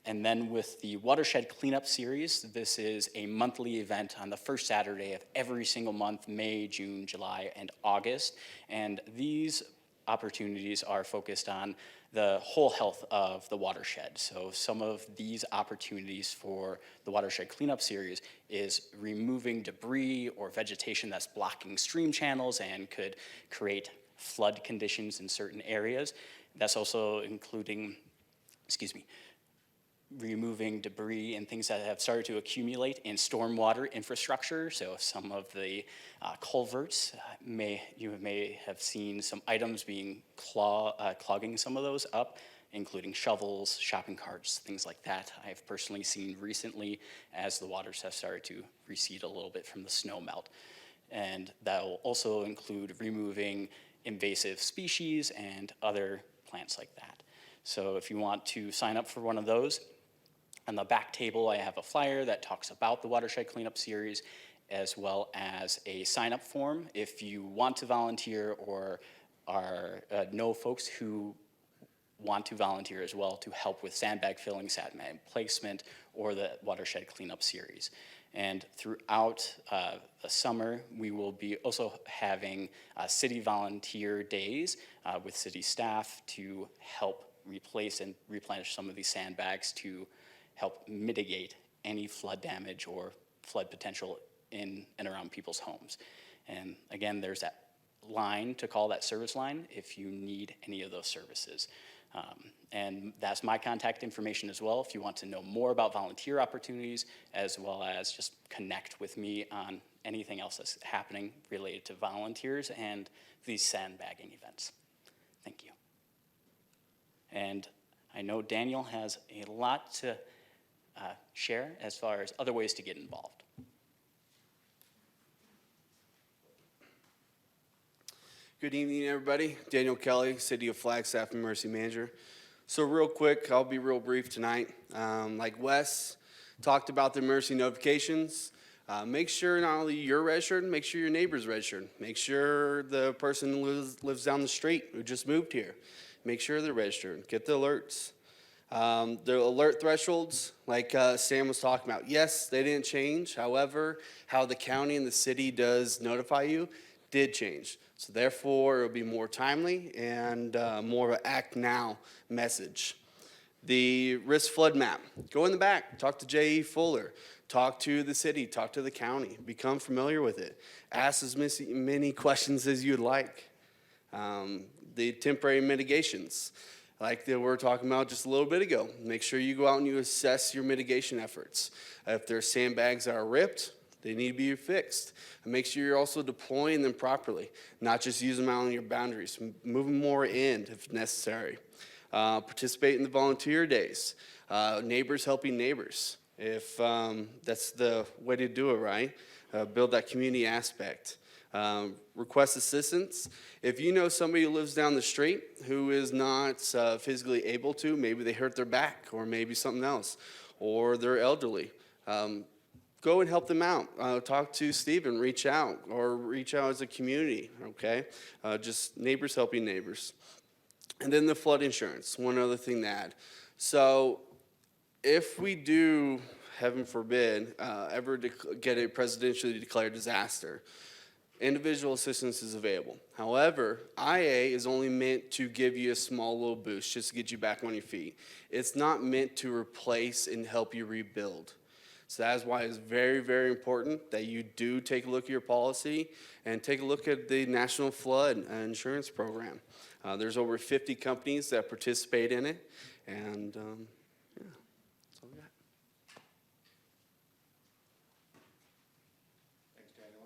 And then with the Watershed Cleanup Series, this is a monthly event on the first Saturday of every single month, May, June, July, and August. And these opportunities are focused on the whole health of the watershed. So some of these opportunities for the Watershed Cleanup Series is removing debris or vegetation that's blocking stream channels and could create flood conditions in certain areas. That's also including, removing debris and things that have started to accumulate in stormwater infrastructure. So some of the culverts, you may have seen some items being clogging some of those up, including shovels, shopping carts, things like that. I've personally seen recently as the waters have started to recede a little bit from the snow melt. And that will also include removing invasive species and other plants like that. So if you want to sign up for one of those, On the back table, I have a flyer that talks about the Watershed Cleanup Series, as well as a sign-up form if you want to volunteer or know folks who want to volunteer as well to help with sandbag filling, sandbag placement, or the Watershed Cleanup Series. And throughout the summer, we will be also having city volunteer days with city staff to help replace and replenish some of these sandbags to help mitigate any flood damage or flood potential in and around people's homes. And again, there's that line to call, that service line, if you need any of those services. And that's my contact information as well if you want to know more about volunteer opportunities, as well as just connect with me on anything else that's happening related to volunteers and these sandbagging events. Thank you. And I know Daniel has a lot to share as far as other ways to get involved. Good evening, everybody. Daniel Kelly, City of Flagstaff Emergency Manager. So real quick, I'll be real brief tonight. Like Wes talked about the emergency notifications, make sure not only you're registered, make sure your neighbor's registered. Make sure the person who lives down the street who just moved here, make sure they're registered. Get the alerts. The alert thresholds, like Sam was talking about, yes, they didn't change. However, how the county and the city does notify you did change. So therefore, it'll be more timely and more of an act now message. The risk flood map, go in the back, talk to J.E. Fuller, talk to the city, talk to the county, become familiar with it. Ask as many questions as you'd like. The temporary mitigations, like we were talking about just a little bit ago. Make sure you go out and you assess your mitigation efforts. If there's sandbags that are ripped, they need to be fixed. And make sure you're also deploying them properly, not just use them out on your boundaries. Move them more in if necessary. Participate in the volunteer days. Neighbors helping neighbors, if that's the way to do it, right? Build that community aspect. Request assistance. If you know somebody who lives down the street who is not physically able to, maybe they hurt their back or maybe something else, or they're elderly, go and help them out. Talk to Stephen, reach out, or reach out as a community, okay? Just neighbors helping neighbors. And then the flood insurance, one other thing to add. So if we do, heaven forbid, ever get a presidentially declared disaster, individual assistance is available. However, IA is only meant to give you a small little boost just to get you back on your feet. It's not meant to replace and help you rebuild. So that is why it's very, very important that you do take a look at your policy and take a look at the National Flood Insurance Program. There's over 50 companies that participate in it, and yeah, that's all I got. Thanks, Daniel.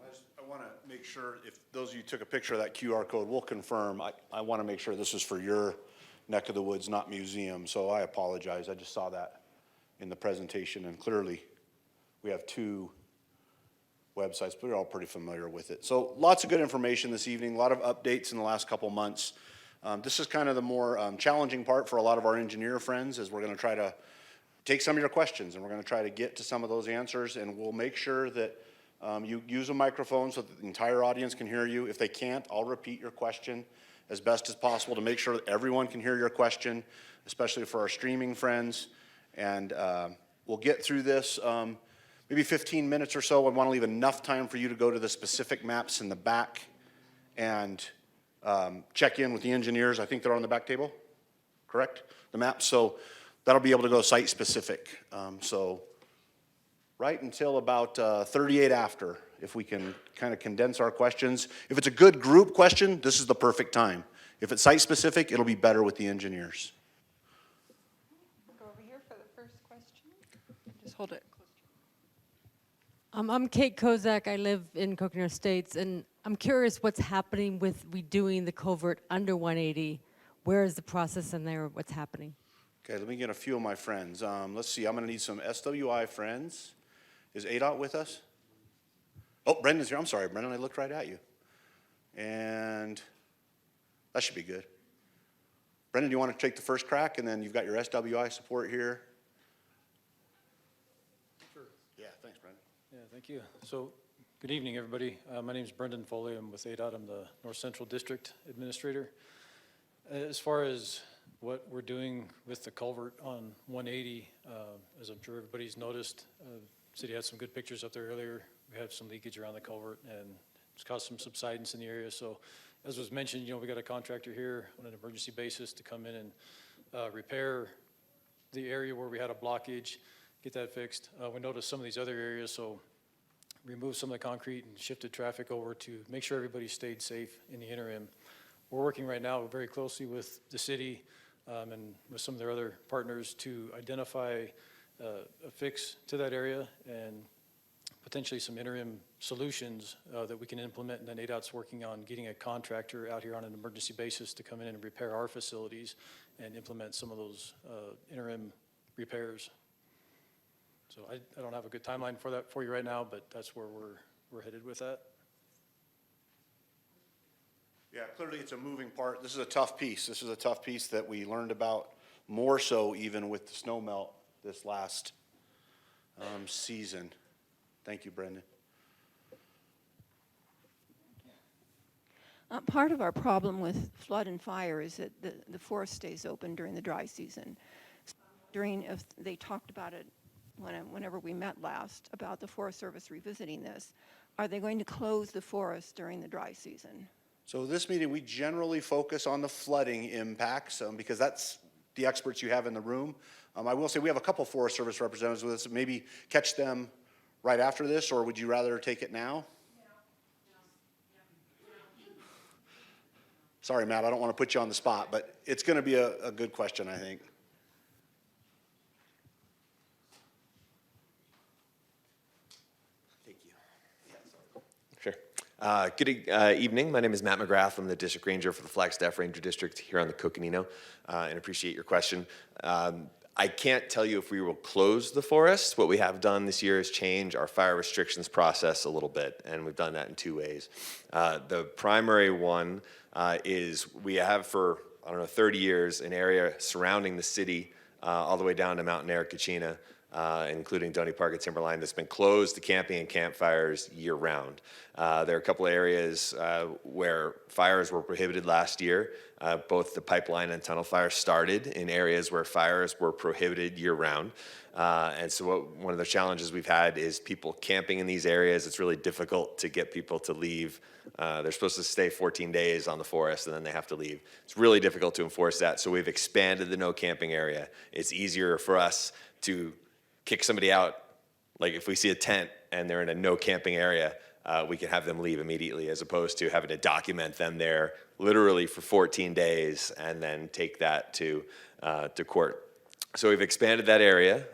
I want to make sure, if those of you took a picture of that QR code, we'll confirm. I want to make sure this is for your neck of the woods, not museum, so I apologize. I just saw that in the presentation, and clearly we have two websites, but we're all pretty familiar with it. So lots of good information this evening, a lot of updates in the last couple months. This is kind of the more challenging part for a lot of our engineer friends, as we're going to try to take some of your questions and we're going to try to get to some of those answers, and we'll make sure that you use a microphone so that the entire audience can hear you. If they can't, I'll repeat your question as best as possible to make sure that everyone can hear your question, especially for our streaming friends. And we'll get through this maybe 15 minutes or so. I want to leave enough time for you to go to the specific maps in the back and check in with the engineers. I think they're on the back table, correct? The maps, so that'll be able to go site specific. So right until about 38 after, if we can kind of condense our questions. If it's a good group question, this is the perfect time. If it's site specific, it'll be better with the engineers. Go over here for the first question. Just hold it close. I'm Kate Kozak. I live in Coconino Estates, and I'm curious what's happening with redoing the culvert under 180. Where is the process in there? What's happening? Okay, let me get a few of my friends. Let's see, I'm going to need some SWI friends. Is ADOT with us? Oh, Brendan's here. I'm sorry, Brendan, I looked right at you. And that should be good. Brendan, do you want to take the first crack, and then you've got your SWI support here? Yeah, thank you. So, good evening, everybody. My name is Brendan Foley. I'm with ADOT. I'm the North Central District Administrator. As far as what we're doing with the culvert on 180, as I'm sure everybody's noticed, the city had some good pictures up there earlier. We had some leakage around the culvert, and it's caused some subsidence in the area. So, as was mentioned, we got a contractor here on an emergency basis to come in and repair the area where we had a blockage, get that fixed. We noticed some of these other areas, so removed some of the concrete and shifted traffic over to make sure everybody stayed safe in the interim. We're working right now very closely with the city and with some of their other partners to identify a fix to that area and potentially some interim solutions that we can implement. And then ADOT's working on getting a contractor out here on an emergency basis to come in and repair our facilities and implement some of those interim repairs. So I don't have a good timeline for that for you right now, but that's where we're headed with that. Yeah, clearly it's a moving part. This is a tough piece. This is a tough piece that we learned about more so even with the snow melt this last season. Thank you, Brendan. Part of our problem with flood and fire is that the forest stays open during the dry season. During, if they talked about it whenever we met last, about the Forest Service revisiting this, are they going to close the forest during the dry season? So this meeting, we generally focus on the flooding impacts because that's the experts you have in the room. I will say we have a couple Forest Service representatives with us. Maybe catch them right after this, or would you rather take it now? Sorry, Matt, I don't want to put you on the spot, but it's going to be a good question, I think. Thank you. Sure. Good evening. My name is Matt McGrath. I'm the District Ranger for the Flagstaff Ranger District here on the Coconino, and appreciate your question. I can't tell you if we will close the forest. What we have done this year is change our fire restrictions process a little bit, and we've done that in two ways. The primary one is we have for, 30 years, an area surrounding the city all the way down to Mountain Air, Kachina, including Donny Park and Timberline, that's been closed to camping and campfires year-round. There are a couple of areas where fires were prohibited last year. Both the pipeline and tunnel fires started in areas where fires were prohibited year-round. And so one of the challenges we've had is people camping in these areas. It's really difficult to get people to leave. They're supposed to stay 14 days on the forest, and then they have to leave. It's really difficult to enforce that, so we've expanded the no camping area. It's easier for us to kick somebody out. Like if we see a tent and they're in a no camping area, we can have them leave immediately, as opposed to having to document them there literally for 14 days and then take that to court. So we've expanded that area.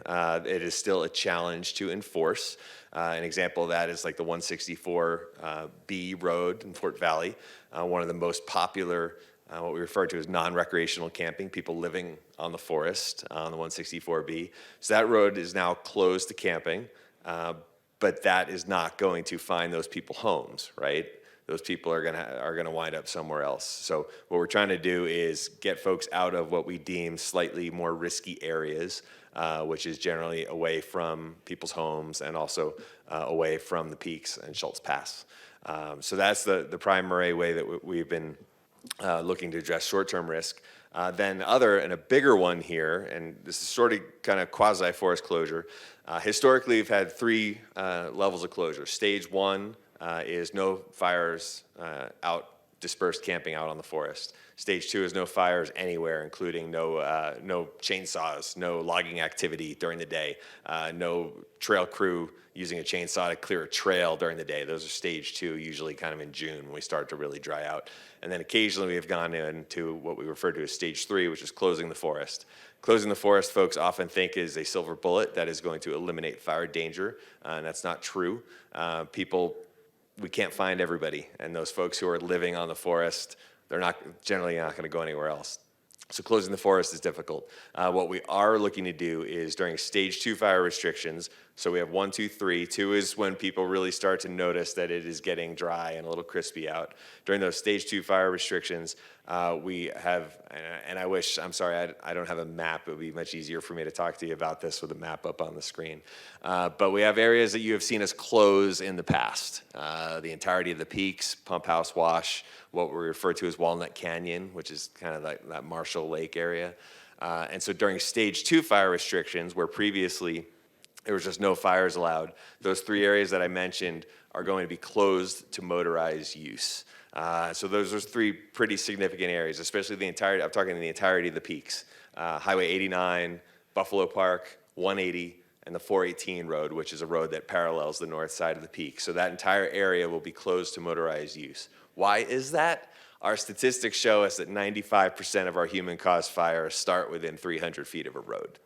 It is still a challenge to enforce. An example of that is like the 164B road in Fort Valley, one of the most popular what we refer to as non-recreational camping, people living on the forest on the 164B. So that road is now closed to camping, but that is not going to find those people homes, right? Those people are gonna wind up somewhere else. So what we're trying to do is get folks out of what we deem slightly more risky areas, which is generally away from people's homes and also away from the peaks and Schultz Pass. So that's the primary way that we've been looking to address short-term risk. Then and a bigger one here, and this is sort of kind of quasi-forest closure. Historically, we've had three levels of closure. Stage one is no fires dispersed camping out on the forest. Stage two is no fires anywhere, including no chainsaws, no logging activity during the day, no trail crew using a chainsaw to clear a trail during the day. Those are stage two, usually kind of in June when we start to really dry out. And then occasionally we have gone into what we refer to as stage three, which is closing the forest. Closing the forest, folks often think is a silver bullet that is going to eliminate fire danger, and that's not true. We can't find everybody, and those folks who are living on the forest, they're generally not going to go anywhere else. So closing the forest is difficult. What we are looking to do is during stage two fire restrictions, so we have 1, 2, 3. 2 is when people really start to notice that it is getting dry and a little crispy out. During those stage two fire restrictions, We have, and I wish, I'm sorry, I don't have a map. It would be much easier for me to talk to you about this with a map up on the screen. But we have areas that you have seen us close in the past. The entirety of the peaks, Pump House Wash, what we refer to as Walnut Canyon, which is kind of like that Marshall Lake area. And so during stage 2 fire restrictions, where previously there was just no fires allowed, those 3 areas that I mentioned are going to be closed to motorized use. So those are 3 pretty significant areas, especially the entirety, I'm talking the entirety of the peaks. Highway 89, Buffalo Park, 180, and the 418 road, which is a road that parallels the north side of the peak. So that entire area will be closed to motorized use. Why is that? Our statistics show us that 95% of our human-caused fires start within 300 feet of a road.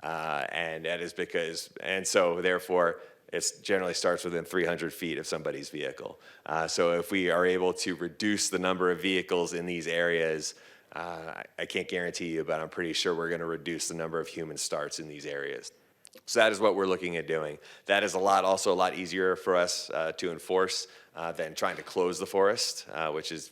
And that is because, and so therefore, it generally starts within 300 feet of somebody's vehicle. So if we are able to reduce the number of vehicles in these areas, I can't guarantee you, but I'm pretty sure we're going to reduce the number of human starts in these areas. So that is what we're looking at doing. That is also a lot easier for us to enforce than trying to close the forest, which is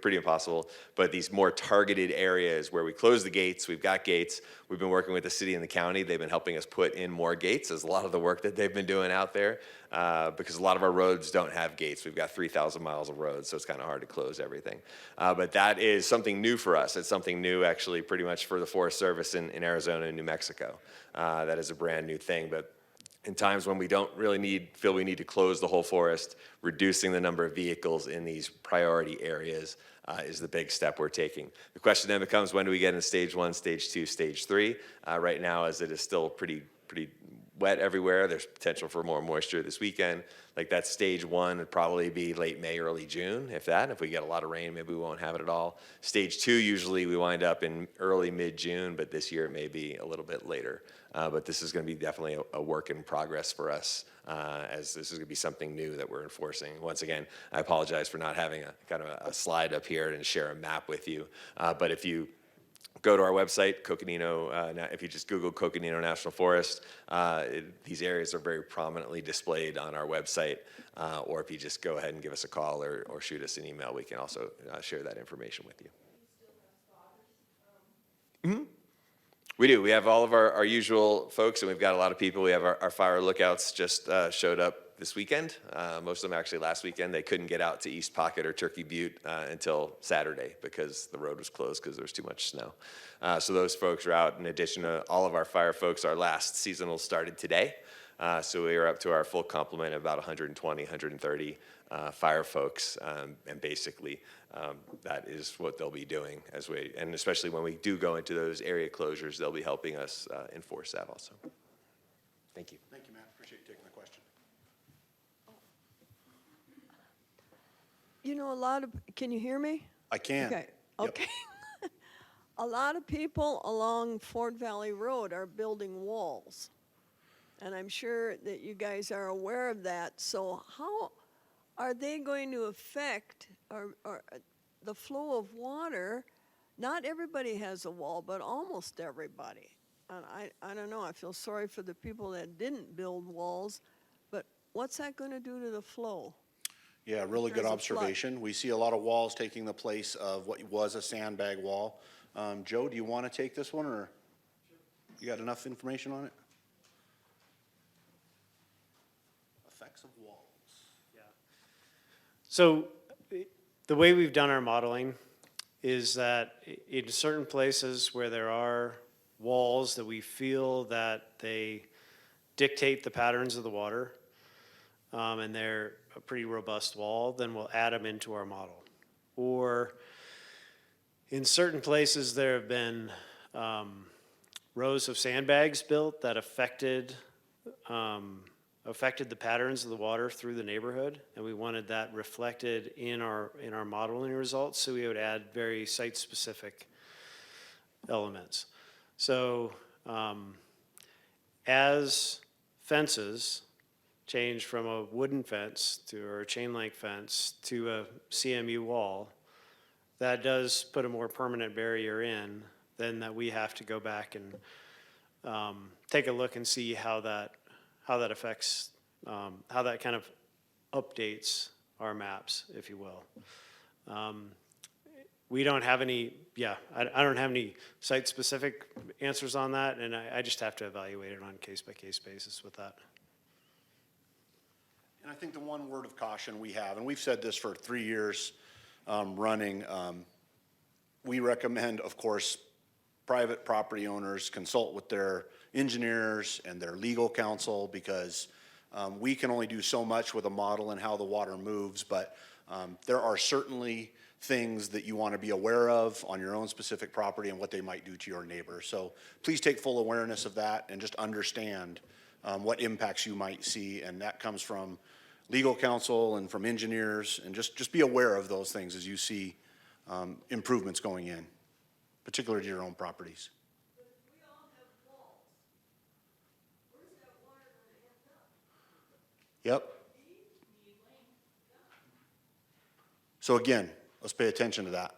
pretty impossible. But these more targeted areas where we close the gates, we've got gates. We've been working with the city and the county. They've been helping us put in more gates. There's a lot of the work that they've been doing out there because a lot of our roads don't have gates. We've got 3,000 miles of roads, so it's kind of hard to close everything. But that is something new for us. It's something new actually pretty much for the Forest Service in Arizona and New Mexico. That is a brand new thing. But in times when we don't really feel we need to close the whole forest, reducing the number of vehicles in these priority areas is the big step we're taking. The question then becomes, when do we get into stage 1, stage 2, stage 3? Right now, as it is still pretty wet everywhere, there's potential for more moisture this weekend. Like that stage 1 would probably be late May, early June, if that. If we get a lot of rain, maybe we won't have it at all. Stage 2, usually we wind up in early, mid-June, but this year it may be a little bit later. But this is going to be definitely a work in progress for us, as this is going to be something new that we're enforcing. Once again, I apologize for not having a slide up here and share a map with you. But if you go to our website, Coconino, if you just Google Coconino National Forest, these areas are very prominently displayed on our website. Or if you just go ahead and give us a call or shoot us an email, we can also share that information with you. Mm-hmm. We do. We have all of our usual folks, and we've got a lot of people. We have our fire lookouts just showed up this weekend. Most of them actually last weekend. They couldn't get out to East Pocket or Turkey Butte until Saturday because the road was closed because there was too much snow. So those folks are out. In addition to all of our fire folks, our last seasonal started today. So we are up to our full complement of about 120, 130 fire folks, and basically that is what they'll be doing and especially when we do go into those area closures, they'll be helping us enforce that also. Thank you. Thank you, Matt. Appreciate you taking the question. You know, can you hear me? I can. Okay, Yep. okay. A lot of people along Fort Valley Road are building walls. And I'm sure that you guys are aware of that. So how are they going to affect the flow of water? Not everybody has a wall, but almost everybody. And I don't know, I feel sorry for the people that didn't build walls, but what's that going to do to the flow? Yeah, really good terms of flood. observation. We see a lot of walls taking the place of what was a sandbag wall. Joe, do you want to take this one, or you got enough information on it? Effects of walls. So the way we've done our modeling is that in certain places where there are walls that we feel that they dictate the patterns of the water, and they're a pretty robust wall, then we'll add them into our model. Or in certain places there have been rows of sandbags built that affected the patterns of the water through the neighborhood, and we wanted that reflected in our modeling results, so we would add very site-specific elements. So as fences change from a wooden fence or a chain link fence to a CMU wall, that does put a more permanent barrier in, then that we have to go back and take a look and see how that affects, how that kind of updates our maps, if you will. we don't have any, I don't have any site-specific answers on that, and I just have to evaluate it on a case-by-case basis with that. And I think the one word of caution we have, and we've said this for 3 years running, we recommend, of course, private property owners consult with their engineers and their legal counsel, because we can only do so much with a model and how the water moves, but there are certainly things that you want to be aware of on your own specific property and what they might do to your neighbor. So please take full awareness of that and just understand what impacts you might see, and that comes from legal counsel and from engineers, and just be aware of those things as you see improvements going in, particularly to your own properties. Yep. So again, let's pay attention to that.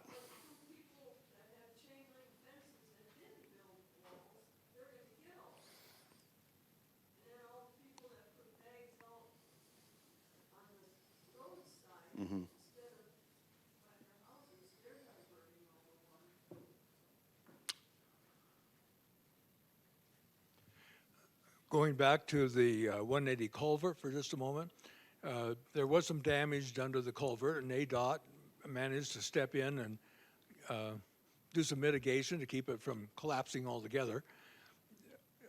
Mm-hmm. Going back to the 180 culvert for just a moment, there was some damage done to the culvert, and ADOT managed to step in and do some mitigation to keep it from collapsing altogether.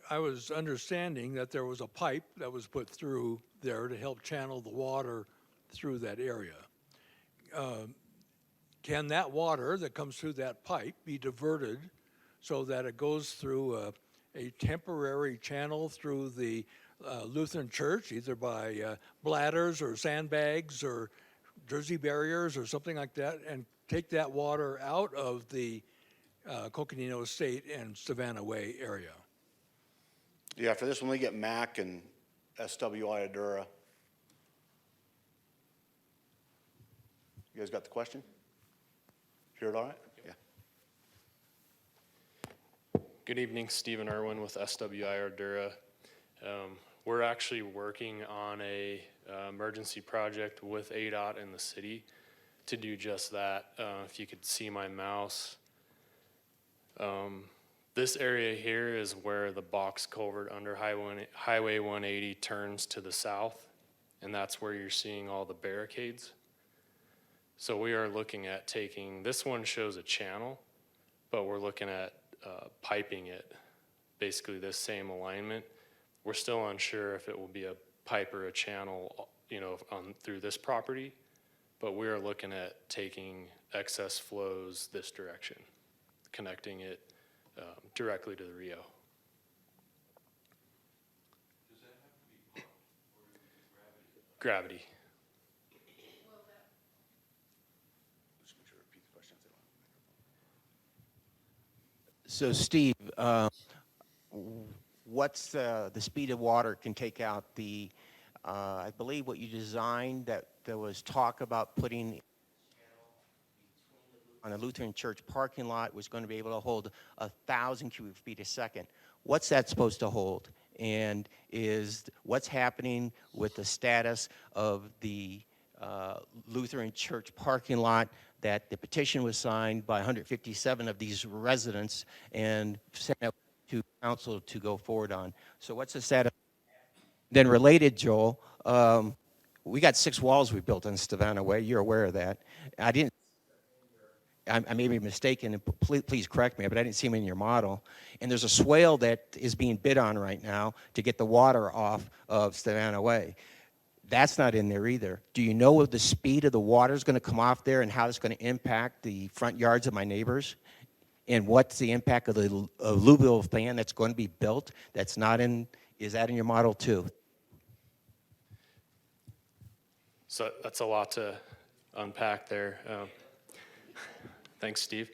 I was understanding that there was a pipe that was put through there to help channel the water through that area. Can that water that comes through that pipe be diverted so that it goes through a temporary channel through the Lutheran church, either by bladders or sandbags or Jersey barriers or something like that, and take that water out of the Coconino Estate and Savannah Way area? Yeah, for this one, we get MAC and SWI Adura. You guys got the question? Hear it all right? Yeah. Good evening, Stephen Irwin with SWI Ardura. We're actually working on a emergency project with ADOT and the city to do just that. If you could see my mouse. This area here is where the box culvert under Highway 180 turns to the south, and that's where you're seeing all the barricades. So we are looking at taking, this one shows a channel, but we're looking at piping it, basically this same alignment. We're still unsure if it will be a pipe or a channel, through this property, but we are looking at taking excess flows this direction, connecting it directly to the Rio. Does that have to be pumped, or is it Gravity. Just make sure to repeat the question. So Steve, what's the speed of water can take out the, I believe what you designed, that there was talk about putting on a Lutheran church parking lot was going to be able to hold 1,000 cubic feet a second. What's that supposed to hold? And what's happening with the status of the Lutheran church parking lot, that the petition was signed by 157 of these residents and sent out to council to go forward on? So what's the status? Then related, Joel, we got 6 walls we built on Savannah Way. You're aware of that. I may be mistaken, and please correct me, but I didn't see them in your model. And there's a swale that is being bid on right now to get the water off of Savannah Way. That's not in there either. Do you know what the speed of the water is going to come off there and how it's going to impact the front yards of my neighbors? And what's the impact of the alluvial fan that's going to be built that's not in, is that in your model too? So that's a lot to unpack there. Thanks, Steve.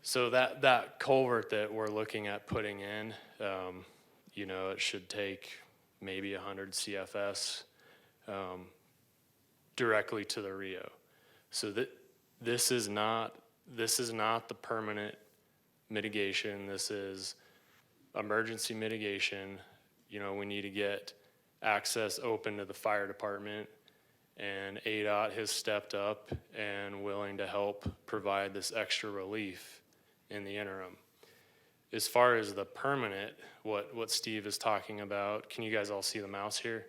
So that culvert that we're looking at putting in, it should take maybe 100 CFS directly to the Rio. So this is not the permanent mitigation. This is emergency mitigation. We need to get access open to the fire department And ADOT has stepped up and willing to help provide this extra relief in the interim. As far as the permanent, what Steve is talking about, can you guys all see the mouse here?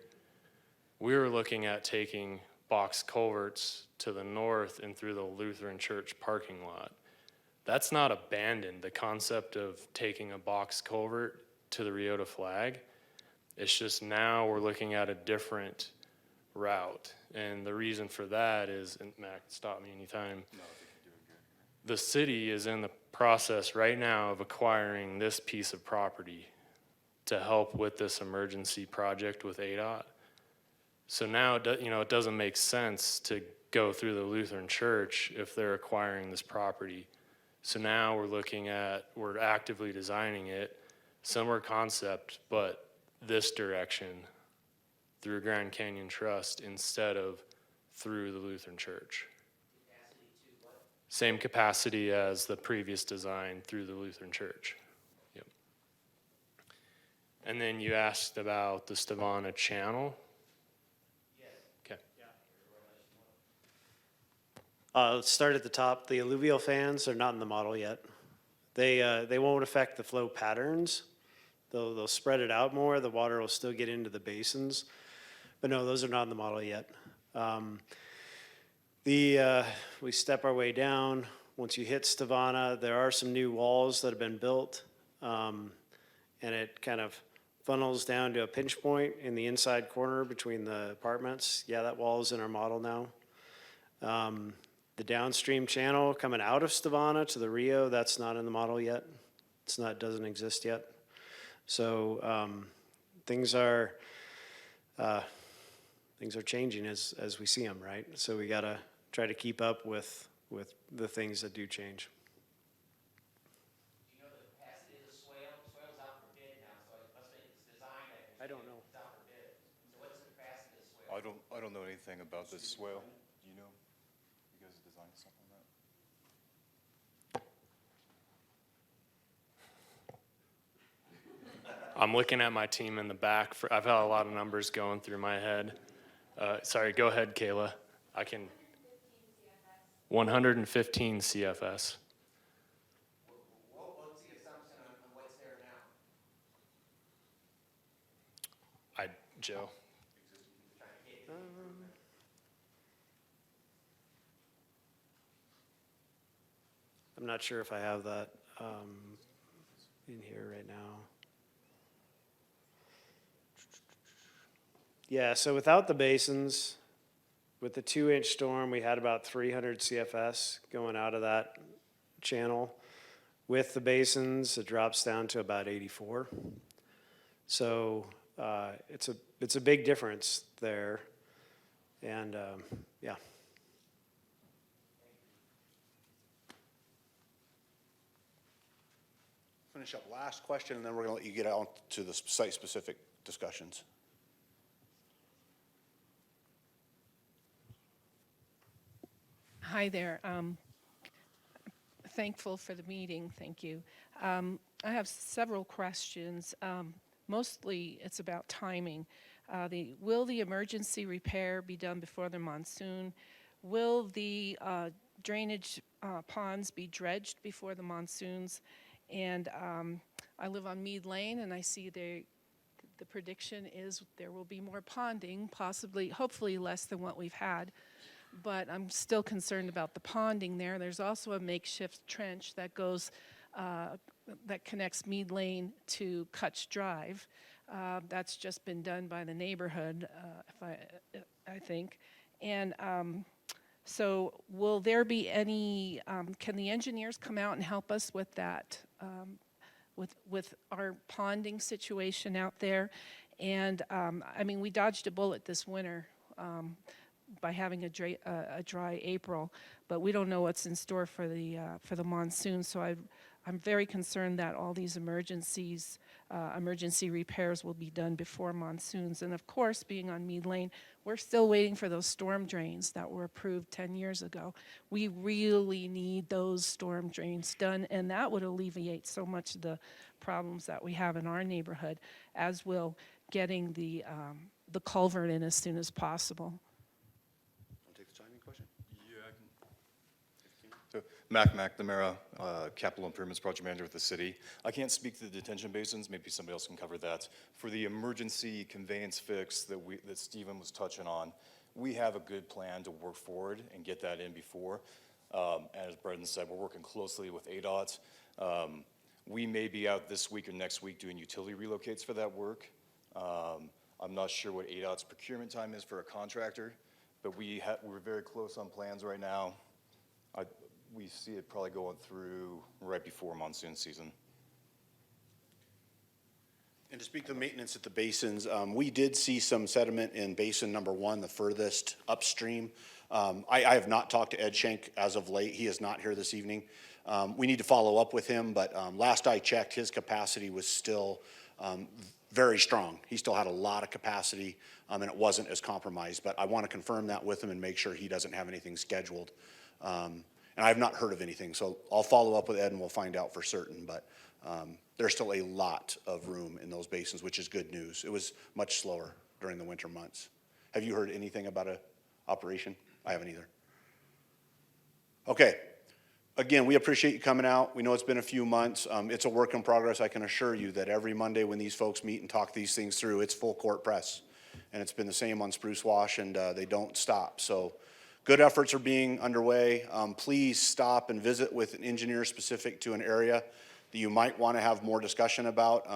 We were looking at taking box culverts to the north and through the Lutheran Church parking lot. That's not abandoned, the concept of taking a box culvert to the Riota flag. It's just now we're looking at a different route. And the reason for that is, and Mac, stop me anytime. The city is in the process right now of acquiring this piece of property to help with this emergency project with ADOT. So now, it doesn't make sense to go through the Lutheran Church if they're acquiring this property. So now we're actively designing it, similar concept, but this direction through Grand Canyon Trust instead of through the Lutheran Church. Same capacity as the previous design through the Lutheran Church. Yep. And then you asked about the Stavana Channel. Okay. Let's start at the top. The alluvial fans are not in the model yet. They won't affect the flow patterns. They'll spread it out more. The water will still get into the basins. But no, those are not in the model yet. We step our way down. Once you hit Stavana, there are some new walls that have been built. And it kind of funnels down to a pinch point in the inside corner between the apartments. Yeah, that wall is in our model now. The downstream channel coming out of Stavana to the Rio, that's not in the model yet. Doesn't exist yet. So things are changing as we see them, right? So we got to try to keep up with the things that do change. Do you know the capacity of the swale? Swale's out for bid now, so it must make this design that I don't know. it's out for bid. So what's the capacity of the swale? I don't know anything about this swale. Do you know? You guys designed something like that? I'm looking at my team in the back. I've had a lot of numbers going through my head. Sorry, go ahead, Kayla. 115 CFS. What's the assumption on what's there now? Joe. I'm not sure if I have that in here right now. Yeah, so without the basins, with the 2-inch storm, we had about 300 CFS going out of that channel. With the basins, it drops down to about 84. So it's a big difference there. And yeah. Finish up last question, and then we're going to let you get on to the site-specific discussions. Hi there. Thankful for the meeting. Thank you. I have several questions. Mostly it's about timing. Will the emergency repair be done before the monsoon? Will the drainage ponds be dredged before the monsoons? And I live on Mead Lane, and I see the prediction is there will be more ponding, possibly, hopefully less than what we've had. But I'm still concerned about the ponding there. There's also a makeshift trench that goes, that connects Mead Lane to Cutch Drive. That's just been done by the neighborhood, I think. And so will there be any, can the engineers come out and help us with that, with our ponding situation out there? And I mean, we dodged a bullet this winter by having a dry April, but we don't know what's in store for the monsoon. So I'm very concerned that all these emergency repairs will be done before monsoons. And of course, being on Mead Lane, we're still waiting for those storm drains that were approved 10 years ago. We really need those storm drains done, and that would alleviate so much of the problems that we have in our neighborhood, as will getting the culvert in as soon as possible. Mac McNamara, Capital Improvements Project Manager with the city. I can't speak to the detention basins, maybe somebody else can cover that. For the emergency conveyance fix that Stephen was touching on, we have a good plan to work forward and get that in before. As Brendan said, we're working closely with ADOT. We may be out this week or next week doing utility relocates for that work. I'm not sure what ADOT's procurement time is for a contractor, but we're very close on plans right now. We see it probably going through right before monsoon season. And to speak to the maintenance at the basins, we did see some sediment in basin number 1, the furthest upstream. I have not talked to Ed Schenk as of late. He is not here this evening. We need to follow up with him, but last I checked, his capacity was still very strong. He still had a lot of capacity, and it wasn't as compromised. But I want to confirm that with him and make sure he doesn't have anything scheduled. And I have not heard of anything, so I'll follow up with Ed and we'll find out for certain. But there's still a lot of room in those basins, which is good news. It was much slower during the winter months. Have you heard anything about an operation? I haven't either. Okay. Again, we appreciate you coming out. We know it's been a few months. It's a work in progress. I can assure you that every Monday when these folks meet and talk these things through, it's full court press. And it's been the same on Spruce Wash, and they don't stop. So good efforts are being underway. Please stop and visit with an engineer specific to an area that you might want to have more discussion about.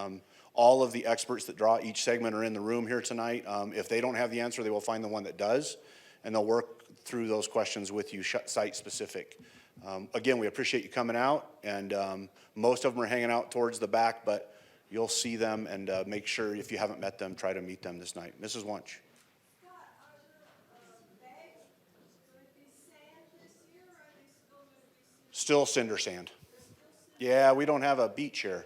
All of the experts that draw each segment are in the room here tonight. If they don't have the answer, they will find the one that does, and they'll work through those questions with you, site specific. Again, we appreciate you coming out, and most of them are hanging out towards the back, but you'll see them, and make sure if you haven't met them, try to meet them this night. Mrs. Wunsch. Still cinder sand. Yeah, we don't have a beach here.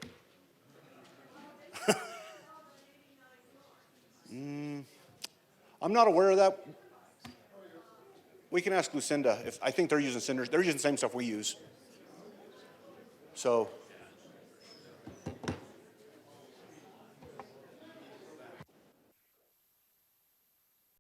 I'm not aware of that. We can ask Lucinda. I think they're using cinders. They're using the same stuff we use. So